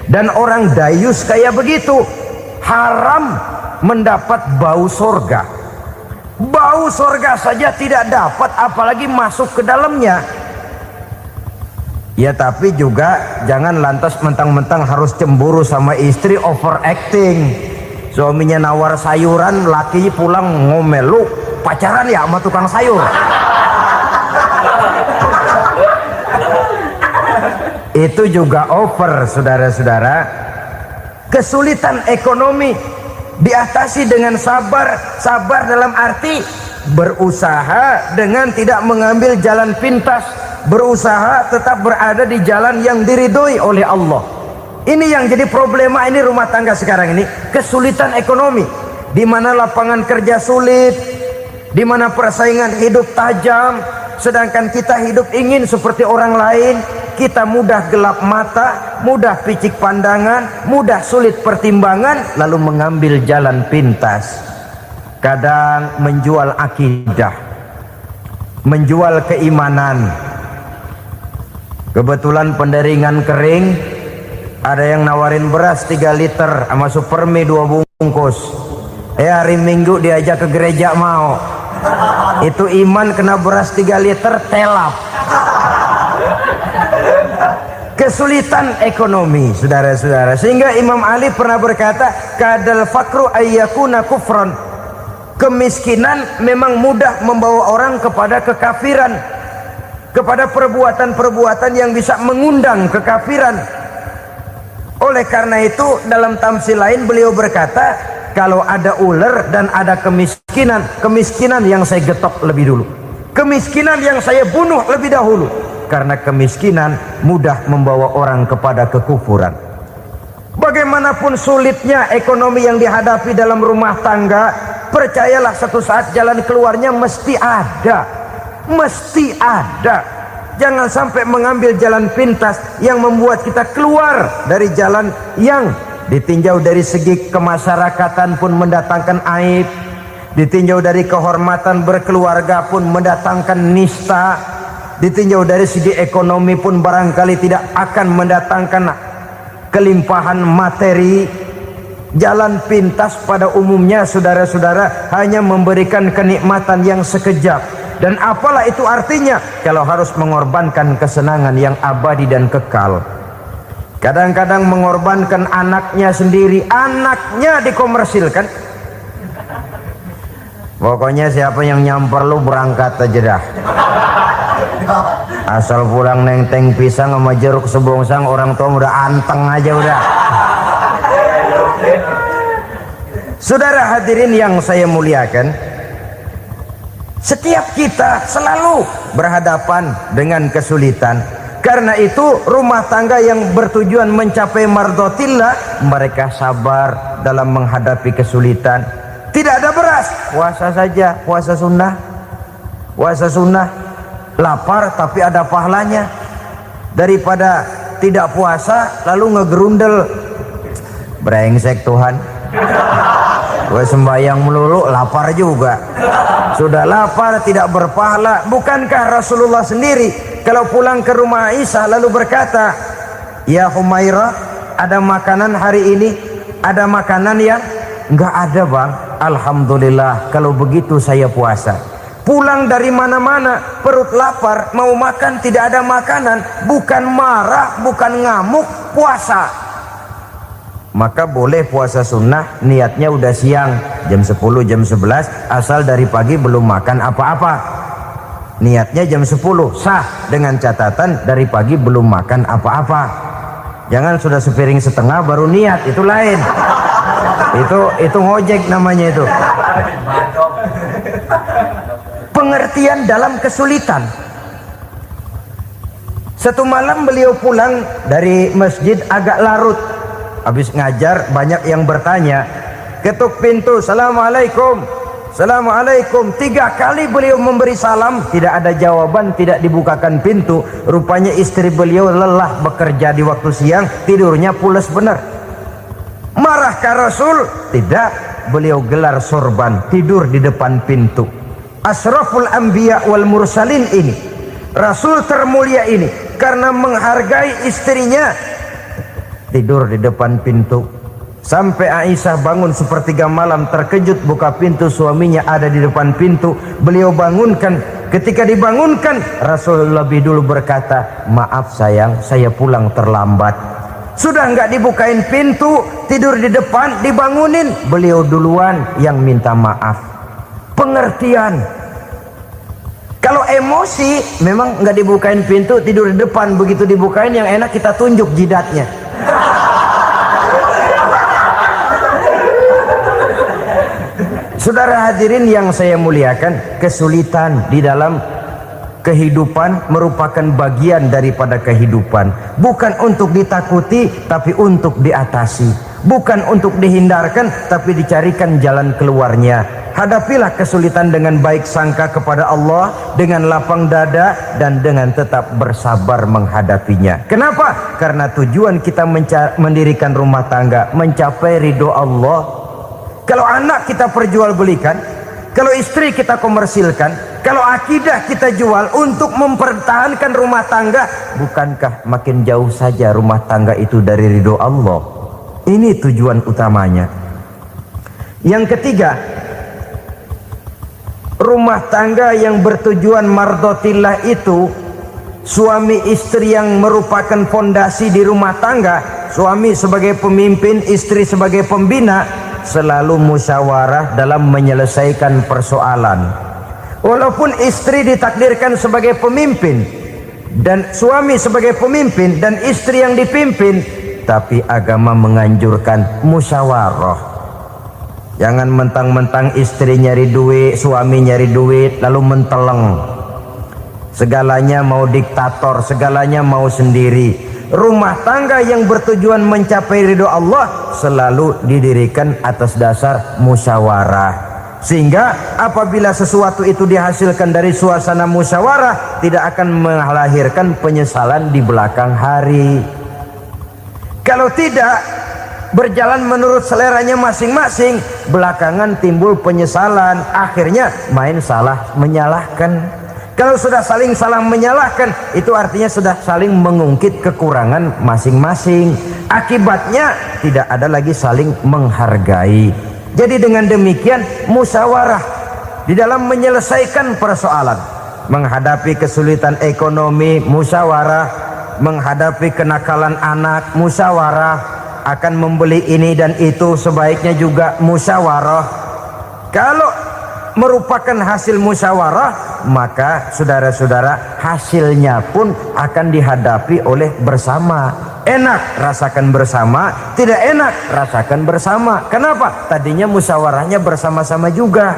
Dan orang dayus kayak begitu haram mendapat bau sorga. Bau sorga saja tidak dapat, apalagi masuk ke dalamnya. Ya tapi juga jangan lantas mentang-mentang harus cemburu sama istri, overacting. Suaminya nawar sayuran, laki pulang ngomel, "Lu pacaran ya sama tukang sayur?" Itu juga over, saudara-saudara. Kesulitan ekonomi diatasi dengan sabar. Sabar dalam arti berusaha dengan tidak mengambil jalan pintas, berusaha tetap berada di jalan yang diridhoi oleh Allah. Ini yang jadi problema ini rumah tangga sekarang ini, kesulitan ekonomi, di mana lapangan kerja sulit, di mana persaingan hidup tajam, sedangkan kita hidup ingin seperti orang lain. Kita mudah gelap mata, mudah picik pandangan, mudah sulit pertimbangan, lalu mengambil jalan pintas. Kadang menjual akidah. menjual keimanan. Kebetulan penderingan kering, ada yang nawarin beras 3 liter sama supermi 2 bungkus. Hari Minggu diajak ke gereja mau. Itu iman kena beras 3 liter telap. Kesulitan ekonomi, saudara-saudara, sehingga Imam Ali pernah berkata, kadal fakru ayyakuna kufran. Kemiskinan memang mudah membawa orang kepada kekafiran, kepada perbuatan-perbuatan yang bisa mengundang kekafiran. Oleh karena itu dalam tamsil lain beliau berkata, kalau ada ular dan ada kemiskinan, kemiskinan yang saya getok lebih dulu, kemiskinan yang saya bunuh lebih dahulu, karena kemiskinan mudah membawa orang kepada kekufuran. Bagaimanapun sulitnya ekonomi yang dihadapi dalam rumah tangga, percayalah satu saat jalan keluarnya mesti ada, mesti ada. Jangan sampai mengambil jalan pintas yang membuat kita keluar dari jalan yang ditinjau dari segi kemasyarakatan pun mendatangkan aib, ditinjau dari kehormatan berkeluarga pun mendatangkan nista, ditinjau dari segi ekonomi pun barangkali tidak akan mendatangkan kelimpahan materi. Jalan pintas pada umumnya, saudara-saudara, hanya memberikan kenikmatan yang sekejap. Dan apalah itu artinya kalau harus mengorbankan kesenangan yang abadi dan kekal. Kadang-kadang mengorbankan anaknya sendiri, anaknya dikomersilkan. Pokoknya siapa yang nyamper lu berangkat aja dah. Asal pulang nenteng pisang sama jeruk sebongsang, orang tua udah anteng aja udah. Saudara hadirin yang saya muliakan, setiap kita selalu berhadapan dengan kesulitan. Karena itu rumah tangga yang bertujuan mencapai mardhatillah, mereka sabar dalam menghadapi kesulitan. Tidak ada beras, puasa saja, puasa sunnah. Puasa sunnah, lapar tapi ada pahalanya, daripada tidak puasa lalu ngegerundel. Brengsek Tuhan, gue sembahyang melulu lapar juga. Sudah lapar tidak berpahala. Bukankah Rasulullah sendiri kalau pulang ke rumah Aisyah lalu berkata, ya Humairah, ada makanan hari ini? Ada makanan yang enggak ada bang. Alhamdulillah kalau begitu saya puasa. Pulang dari mana-mana perut lapar, mau makan tidak ada makanan, bukan marah, bukan ngamuk, puasa. Maka boleh puasa sunnah, niatnya udah siang, jam 10, jam 11, asal dari pagi belum makan apa-apa. Niatnya jam 10, sah, dengan catatan dari pagi belum makan apa-apa. Jangan sudah sepiring setengah baru niat, itu lain. Itu ngojek namanya itu. Pengertian dalam kesulitan. Satu malam beliau pulang dari masjid agak larut. Habis ngajar banyak yang bertanya, ketuk pintu, Assalamualaikum, Assalamualaikum. 3 kali beliau memberi salam, tidak ada jawaban, tidak dibukakan pintu. Rupanya istri beliau lelah bekerja di waktu siang, tidurnya pules benar. Marahkah Rasul? Tidak, beliau gelar sorban, tidur di depan pintu. Asraful anbiya wal mursalin ini, Rasul termulia ini, karena menghargai istrinya, tidur di depan pintu. Sampai Aisyah bangun sepertiga malam, terkejut buka pintu, suaminya ada di depan pintu. Beliau bangunkan. Ketika dibangunkan, Rasul lebih dulu berkata, maaf sayang, saya pulang terlambat. Sudah nggak dibukain pintu, tidur di depan, dibangunin, beliau duluan yang minta maaf. Pengertian. Kalau emosi memang nggak dibukain pintu, tidur di depan, begitu dibukain yang enak kita tunjuk jidatnya. Saudara hadirin yang saya muliakan, kesulitan di dalam kehidupan merupakan bagian daripada kehidupan. Bukan untuk ditakuti, tapi untuk diatasi. Bukan untuk dihindarkan, tapi dicarikan jalan keluarnya. Hadapilah kesulitan dengan baik sangka kepada Allah, dengan lapang dada, dan dengan tetap bersabar menghadapinya. Kenapa? Karena tujuan kita mendirikan rumah tangga, mencapai ridho Allah. Kalau anak kita perjualbelikan, kalau istri kita komersilkan, kalau akidah kita jual untuk mempertahankan rumah tangga, bukankah makin jauh saja rumah tangga itu dari ridho Allah? Ini tujuan utamanya. Yang ketiga, rumah tangga yang bertujuan mardotillah itu, suami istri yang merupakan fondasi di rumah tangga, suami sebagai pemimpin, istri sebagai pembina, selalu musyawarah dalam menyelesaikan persoalan. Walaupun istri ditakdirkan sebagai pemimpin dan suami sebagai pemimpin dan istri yang dipimpin, tapi agama menganjurkan musyawarah. Jangan mentang-mentang istri nyari duit, suami nyari duit, lalu menteleng. Segalanya mau diktator, segalanya mau sendiri. Rumah tangga yang bertujuan mencapai ridho Allah selalu didirikan atas dasar musyawarah. Sehingga apabila sesuatu itu dihasilkan dari suasana musyawarah, tidak akan melahirkan penyesalan di belakang hari. Kalau tidak, berjalan menurut seleranya masing-masing, belakangan timbul penyesalan, akhirnya main salah menyalahkan. Kalau sudah saling salah menyalahkan, itu artinya sudah saling mengungkit kekurangan masing-masing. Akibatnya tidak ada lagi saling menghargai. Jadi dengan demikian musyawarah di dalam menyelesaikan persoalan, menghadapi kesulitan ekonomi, musyawarah, menghadapi kenakalan anak, musyawarah, akan membeli ini dan itu sebaiknya juga musyawarah. Kalau merupakan hasil musyawarah, maka saudara-saudara, hasilnya pun akan dihadapi oleh bersama. Enak rasakan bersama, tidak enak rasakan bersama. Kenapa? Tadinya musyawarahnya bersama-sama juga.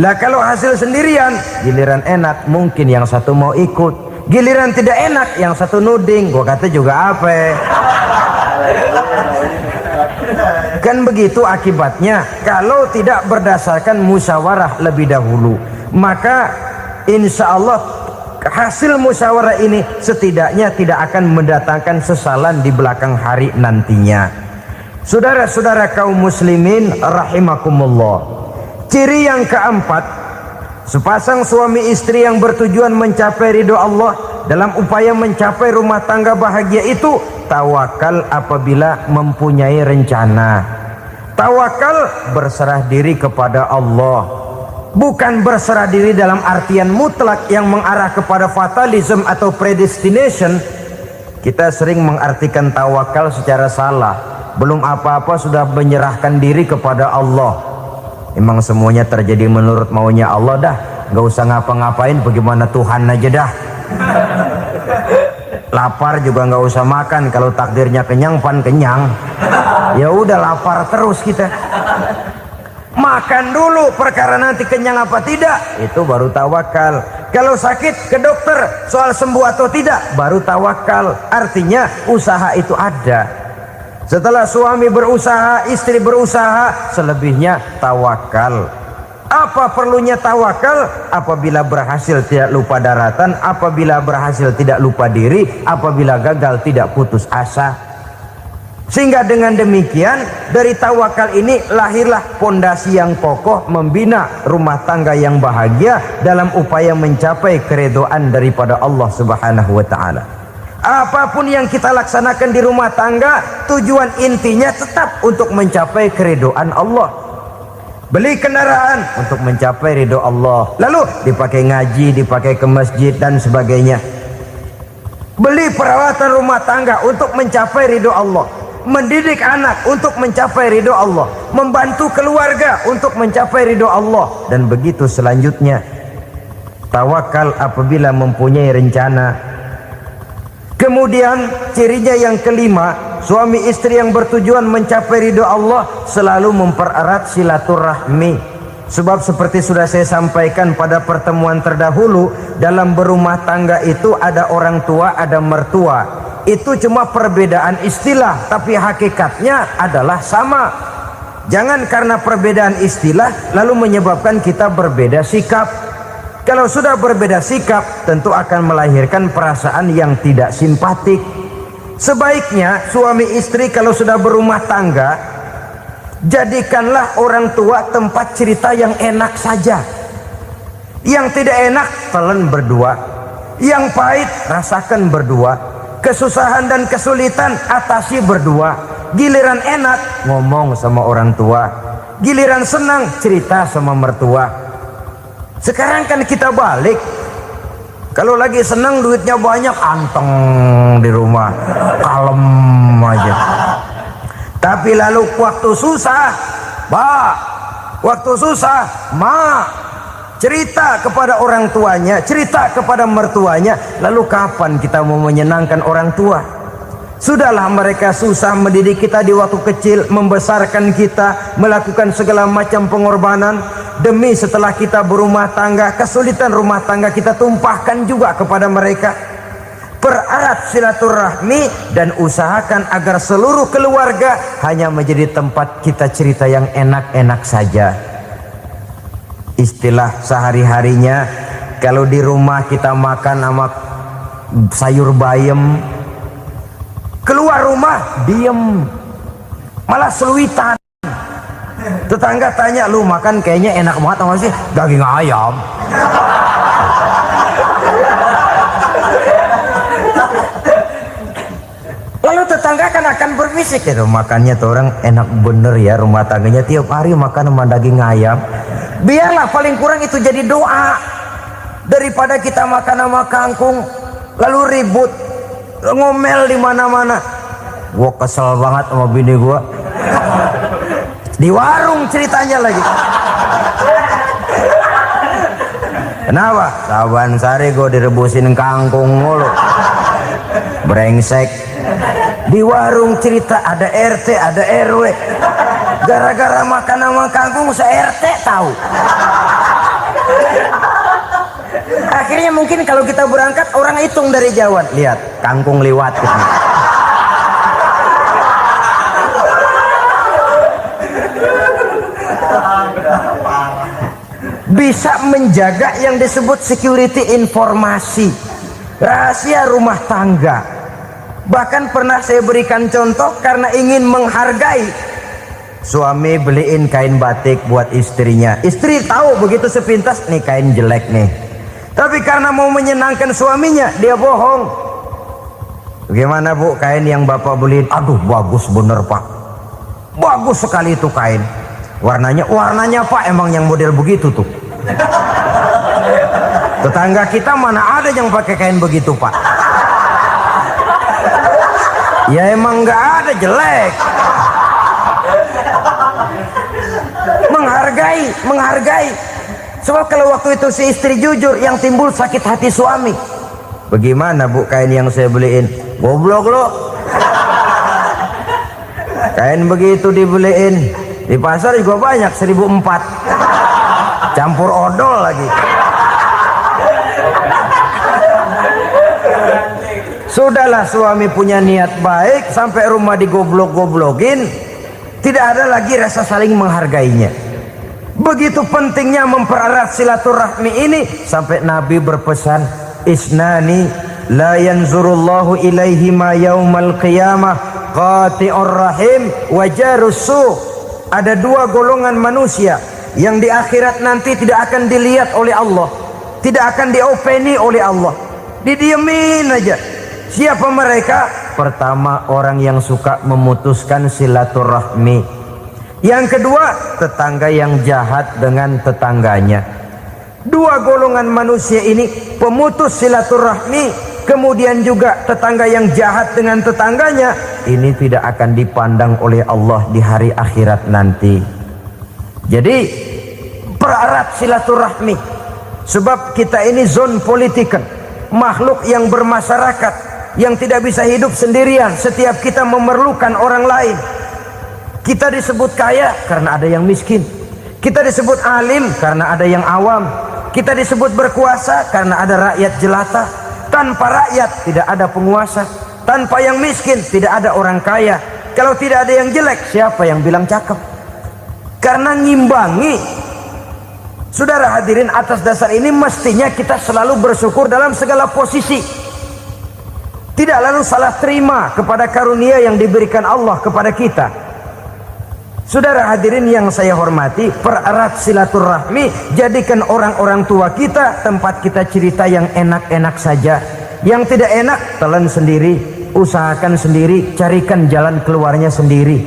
Lah kalau hasil sendirian, giliran enak mungkin yang satu mau ikut, giliran tidak enak yang satu nuding, gua kata juga apa. Kan begitu akibatnya kalau tidak berdasarkan musyawarah lebih dahulu. Maka insya Allah hasil musyawarah ini setidaknya tidak akan mendatangkan sesalan di belakang hari nantinya. Saudara-saudara kaum muslimin rahimakumullah, ciri yang keempat, sepasang suami istri yang bertujuan mencapai ridho Allah dalam upaya mencapai rumah tangga bahagia itu tawakal apabila mempunyai rencana. Tawakal berserah diri kepada Allah, bukan berserah diri dalam artian mutlak yang mengarah kepada fatalism atau predestination. Kita sering mengartikan tawakal secara salah. Belum apa-apa sudah menyerahkan diri kepada Allah. Emang semuanya terjadi menurut maunya Allah dah, nggak usah ngapa-ngapain, bagaimana Tuhan aja dah. Lapar juga nggak usah makan, kalau takdirnya kenyang pan kenyang. Ya udah lapar terus kita. Makan dulu, perkara nanti kenyang apa tidak, itu baru tawakal. Kalau sakit ke dokter, soal sembuh atau tidak, baru tawakal. Artinya usaha itu ada. Setelah suami berusaha, istri berusaha, selebihnya tawakal. Apa perlunya tawakal? Apabila berhasil tidak lupa daratan, apabila berhasil tidak lupa diri, apabila gagal tidak putus asa. Sehingga dengan demikian dari tawakal ini lahirlah pondasi yang kokoh membina rumah tangga yang bahagia dalam upaya mencapai keridhaan daripada Allah Subhanahu wa taala. Apapun yang kita laksanakan di rumah tangga, tujuan intinya tetap untuk mencapai keridhaan Allah. Beli kendaraan untuk mencapai ridho Allah, lalu dipakai ngaji, dipakai ke masjid dan sebagainya. Beli peralatan rumah tangga untuk mencapai ridho Allah. Mendidik anak untuk mencapai ridho Allah, membantu keluarga untuk mencapai ridho Allah, dan begitu selanjutnya. Tawakal apabila mempunyai rencana. Kemudian cirinya yang kelima, suami istri yang bertujuan mencapai ridho Allah selalu mempererat silaturahmi. Sebab seperti sudah saya sampaikan pada pertemuan terdahulu, dalam berumah tangga itu ada orang tua, ada mertua. Itu cuma perbedaan istilah, tapi hakikatnya adalah sama. Jangan karena perbedaan istilah lalu menyebabkan kita berbeda sikap. Kalau sudah berbeda sikap, tentu akan melahirkan perasaan yang tidak simpatik. Sebaiknya suami istri kalau sudah berumah tangga, Jadikanlah orang tua tempat cerita yang enak saja. Yang tidak enak telan berdua, yang pahit rasakan berdua, kesusahan dan kesulitan atasi berdua. Giliran enak ngomong sama orang tua, giliran senang cerita sama mertua. Sekarang kan kita balik, kalau lagi senang duitnya banyak, anteng di rumah, kalem aja. Tapi lalu waktu susah, waktu susah, cerita kepada orang tuanya, cerita kepada mertuanya. Lalu kapan kita mau menyenangkan orang tua? Sudahlah, mereka susah mendidik kita di waktu kecil, membesarkan kita, melakukan segala macam pengorbanan. Demi setelah kita berumah tangga, kesulitan rumah tangga kita tumpahkan juga kepada mereka. Pererat silaturahmi dan usahakan agar seluruh keluarga hanya menjadi tempat kita cerita yang enak-enak saja. Istilah sehari-harinya, kalau di rumah kita makan sama sayur bayam, keluar rumah diem, malah seluitan. Tetangga tanya, lu makan kayaknya enak banget apa sih? Daging ayam. Lalu tetangga kan akan berbisik, ya makannya tuh orang enak bener ya, rumah tangganya tiap hari makan sama daging ayam. Biarlah paling kurang itu jadi doa, daripada kita makan sama kangkung lalu ribut ngomel di mana-mana. Gua kesel banget sama bini gua, di warung ceritanya lagi. Kenapa? Saban sari gua direbusin kangkung mulu, brengsek. Di warung cerita ada RT ada RW, gara-gara makan sama kangkung se-RT tahu. Akhirnya mungkin kalau kita berangkat orang hitung dari jauhan, lihat kangkung liwat gitu. Bisa menjaga yang disebut security informasi, rahasia rumah tangga. Bahkan pernah saya berikan contoh karena ingin menghargai. Suami beliin kain batik buat istrinya, istri tahu begitu sepintas nih kain jelek nih, tapi karena mau menyenangkan suaminya dia bohong. Bagaimana bu kain yang bapak beliin? Aduh bagus bener pak, bagus sekali itu kain. Warnanya pak emang yang model begitu tuh. Tetangga kita mana ada yang pakai kain begitu pak? Ya emang nggak ada, jelek. Menghargai. Sebab kalau waktu itu si istri jujur, yang timbul sakit hati suami. Bagaimana bu kain yang saya beliin? Goblok lo. Kain begitu dibeliin di pasar juga banyak 1.400, campur odol lagi. Sudahlah, suami punya niat baik, sampai rumah digoblok-goblokin, tidak ada lagi rasa saling menghargainya. Begitu pentingnya mempererat silaturahmi ini, sampai Nabi berpesan, isnani la yanzurullahu ilaihima yaumal qiyamah qati'ur rahim wa jarus su'. Ada dua golongan manusia yang di akhirat nanti tidak akan dilihat oleh Allah, tidak akan diopeni oleh Allah, didiemin aja. Siapa mereka? Pertama, orang yang suka memutuskan silaturahmi. Yang kedua, tetangga yang jahat dengan tetangganya. Dua golongan manusia ini, pemutus silaturahmi, kemudian juga tetangga yang jahat dengan tetangganya, ini tidak akan dipandang oleh Allah di hari akhirat nanti. Jadi pererat silaturahmi, sebab kita ini zon politikan, makhluk yang bermasyarakat, yang tidak bisa hidup sendirian. Setiap kita memerlukan orang lain. Kita disebut kaya karena ada yang miskin, kita disebut alim karena ada yang awam, kita disebut berkuasa karena ada rakyat jelata. Tanpa rakyat tidak ada penguasa, tanpa yang miskin tidak ada orang kaya. Kalau tidak ada yang jelek, siapa yang bilang cakep? Karena ngimbangi. Saudara hadirin, atas dasar ini mestinya kita selalu bersyukur dalam segala posisi, tidak lalu salah terima kepada karunia yang diberikan Allah kepada kita. Saudara hadirin yang saya hormati, pererat silaturahmi, jadikan orang-orang tua kita tempat kita cerita yang enak-enak saja. Yang tidak enak, telan sendiri, usahakan sendiri, carikan jalan keluarnya sendiri.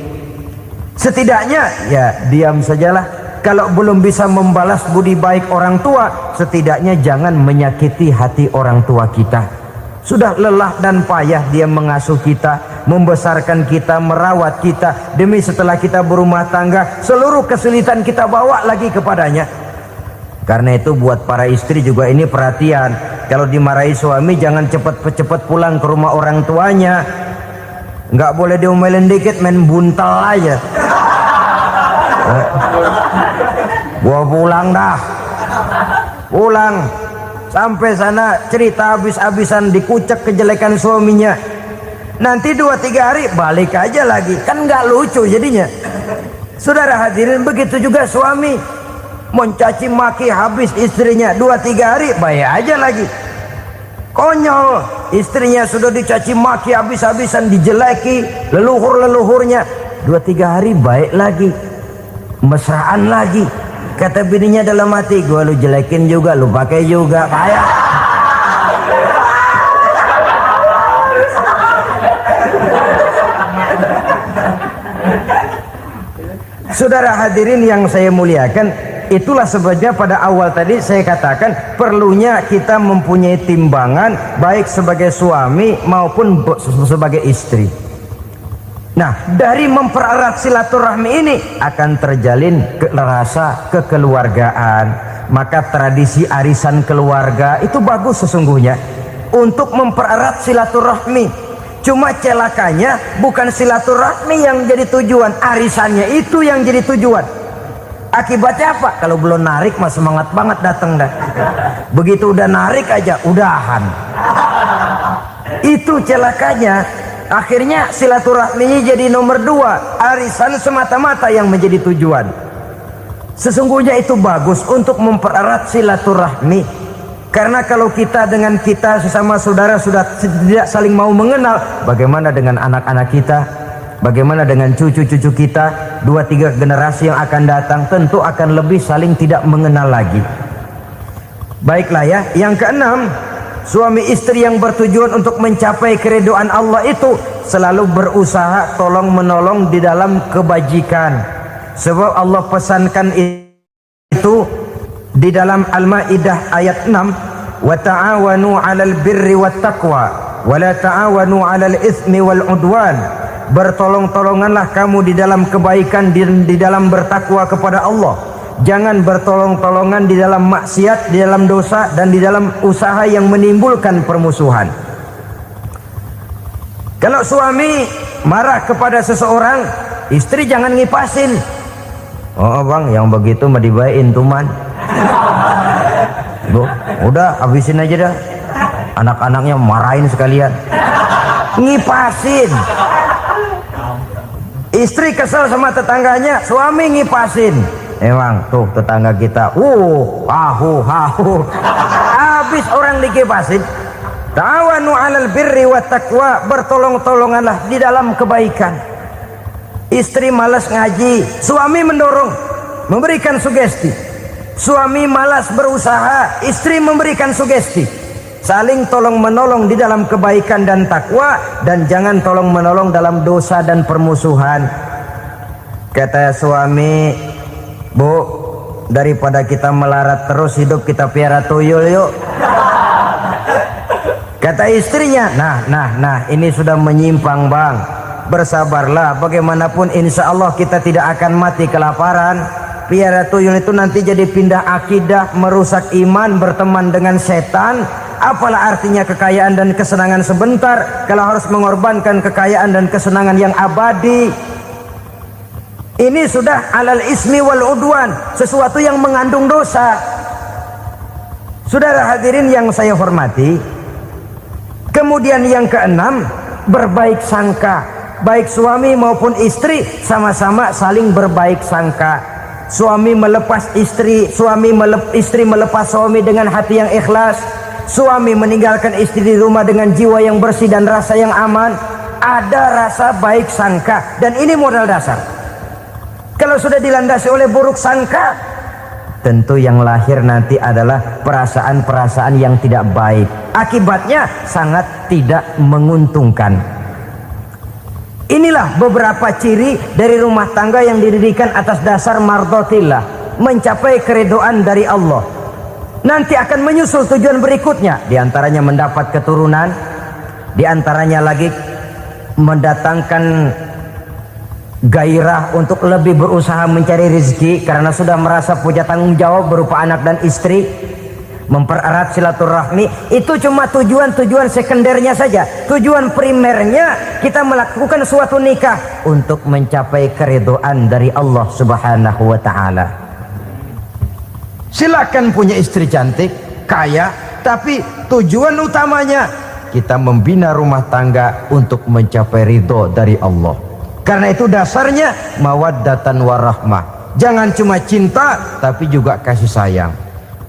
Setidaknya ya diam sajalah. Kalau belum bisa membalas budi baik orang tua, setidaknya jangan menyakiti hati orang tua kita. Sudah lelah dan payah dia mengasuh kita, membesarkan kita, merawat kita, demi setelah kita berumah tangga, seluruh kesulitan kita bawa lagi kepadanya. Karena itu buat para istri juga ini perhatian. Kalau dimarahi suami, jangan cepat-cepat pulang ke rumah orang tuanya. Nggak boleh diomelin dikit, main buntal aja. Gua pulang dah. Pulang. Sampai sana cerita habis-habisan, dikucek kejelekan suaminya. Nanti 2-3 hari balik aja lagi. Kan nggak lucu jadinya. Saudara hadirin, begitu juga suami. Mencaci maki habis istrinya, 2-3 hari baik aja lagi. Konyol, istrinya sudah dicaci maki habis-habisan, dijeleki leluhur-leluhurnya, 2-3 hari baik lagi, mesraan lagi. Kata bininya dalam hati, gua lu jelekin juga, lu pakai juga, kayak saudara hadirin yang saya muliakan, itulah sebabnya pada awal tadi saya katakan perlunya kita mempunyai timbangan baik sebagai suami maupun sebagai istri. Nah, dari mempererat silaturahmi ini akan terjalin rasa kekeluargaan. Maka tradisi arisan keluarga itu bagus sesungguhnya untuk mempererat silaturahmi. Cuma celakanya bukan silaturahmi yang jadi tujuan, arisannya itu yang jadi tujuan. Akibatnya apa? Kalau belum narik mah semangat banget datang dah. Begitu udah narik aja udahan. Itu celakanya. Akhirnya silaturahminya jadi nomor 2, arisan semata-mata yang menjadi tujuan. Sesungguhnya itu bagus untuk mempererat silaturahmi. Karena kalau kita dengan kita sesama saudara sudah tidak saling mau mengenal, bagaimana dengan anak-anak kita? Bagaimana dengan cucu-cucu kita? 2-3 generasi yang akan datang tentu akan lebih saling tidak mengenal lagi. Baiklah ya, yang keenam, suami istri yang bertujuan untuk mencapai keridhaan Allah itu selalu berusaha tolong menolong di dalam kebajikan. Sebab Allah pesankan itu di dalam Al-Maidah ayat 6, wa ta'awanu 'alal birri wat taqwa wa la ta'awanu 'alal itsmi wal 'udwan. Bertolong-tolonganlah kamu di dalam kebaikan, di dalam bertakwa kepada Allah. Jangan bertolong-tolongan di dalam maksiat, di dalam dosa, dan di dalam usaha yang menimbulkan permusuhan. Kalau suami marah kepada seseorang, istri jangan ngipasin. Oh bang, yang begitu mah dibayain tuman. Udah habisin aja dah. Anak-anaknya marahin sekalian. Ngipasin. Istri kesel sama tetangganya, suami ngipasin. Emang tuh tetangga kita, hahu. Habis orang dikipasin. Ta'awanu 'alal birri wat taqwa, bertolong-tolonganlah di dalam kebaikan. Istri malas ngaji, suami mendorong, memberikan sugesti. Suami malas berusaha, istri memberikan sugesti. Saling tolong menolong di dalam kebaikan dan takwa, dan jangan tolong menolong dalam dosa dan permusuhan. Kata suami, Bu, daripada kita melarat terus hidup, kita piara tuyul yuk. Kata istrinya, nah ini sudah menyimpang bang, bersabarlah, bagaimanapun insya Allah kita tidak akan mati kelaparan. Piara tuyul itu nanti jadi pindah akidah, merusak iman, berteman dengan setan. Apalah artinya kekayaan dan kesenangan sebentar kalau harus mengorbankan kekayaan dan kesenangan yang abadi. Ini sudah alal ismi wal udwan, sesuatu yang mengandung dosa. Saudara hadirin yang saya hormati, kemudian yang keenam, berbaik sangka. Baik suami maupun istri sama-sama saling berbaik sangka. Suami melepas istri, istri melepas suami dengan hati yang ikhlas. Suami meninggalkan istri di rumah dengan jiwa yang bersih dan rasa yang aman. Ada rasa baik sangka, dan ini modal dasar. Kalau sudah dilandasi oleh buruk sangka, tentu yang lahir nanti adalah perasaan-perasaan yang tidak baik. Akibatnya sangat tidak menguntungkan. Inilah beberapa ciri dari rumah tangga yang didirikan atas dasar mardhatillah, mencapai keridhaan dari Allah. Nanti akan menyusul tujuan berikutnya, diantaranya mendapat keturunan, diantaranya lagi mendatangkan gairah untuk lebih berusaha mencari rezeki karena sudah merasa punya tanggung jawab berupa anak dan istri, mempererat silaturahmi. Itu cuma tujuan-tujuan sekundernya saja. Tujuan primernya kita melakukan suatu nikah untuk mencapai keridhaan dari Allah Subhanahu wa taala. Silakan punya istri cantik, kaya, tapi tujuan utamanya kita membina rumah tangga untuk mencapai ridho dari Allah. Karena itu dasarnya mawaddatan warahmah. Jangan cuma cinta tapi juga kasih sayang.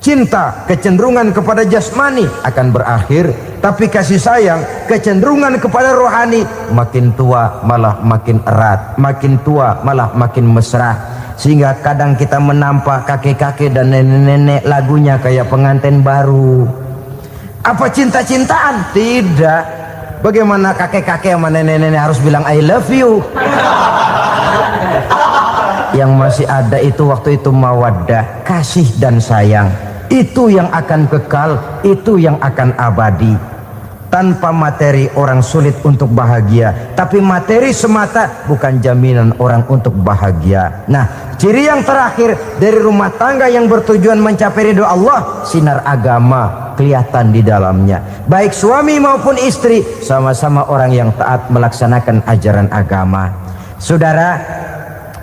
Cinta kecenderungan kepada jasmani akan berakhir, tapi kasih sayang kecenderungan kepada rohani, makin tua malah makin erat, makin tua malah makin mesra. Sehingga kadang kita menampak kakek-kakek dan nenek-nenek lagunya kayak pengantin baru. Apa cinta-cintaan? Tidak. Bagaimana kakek-kakek sama nenek-nenek harus bilang I love you? Yang masih ada itu waktu itu mawaddah, kasih dan sayang. Itu yang akan kekal, itu yang akan abadi. Tanpa materi orang sulit untuk bahagia, tapi materi semata bukan jaminan orang untuk bahagia. Nah, ciri yang terakhir dari rumah tangga yang bertujuan mencapai ridho Allah, sinar agama kelihatan di dalamnya. Baik suami maupun istri sama-sama orang yang taat melaksanakan ajaran agama. Saudara,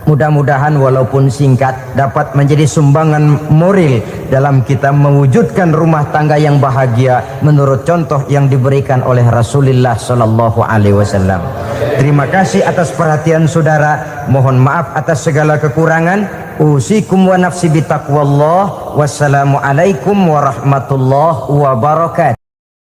mudah-mudahan walaupun singkat dapat menjadi sumbangan moral dalam kita mewujudkan rumah tangga yang bahagia menurut contoh yang diberikan oleh Rasulullah Sallallahu Alaihi Wasallam. Terima kasih atas perhatian saudara. Mohon maaf atas segala kekurangan. Usikum wa nafsi bitaqwallah. Wassalamualaikum warahmatullahi wabarakatuh.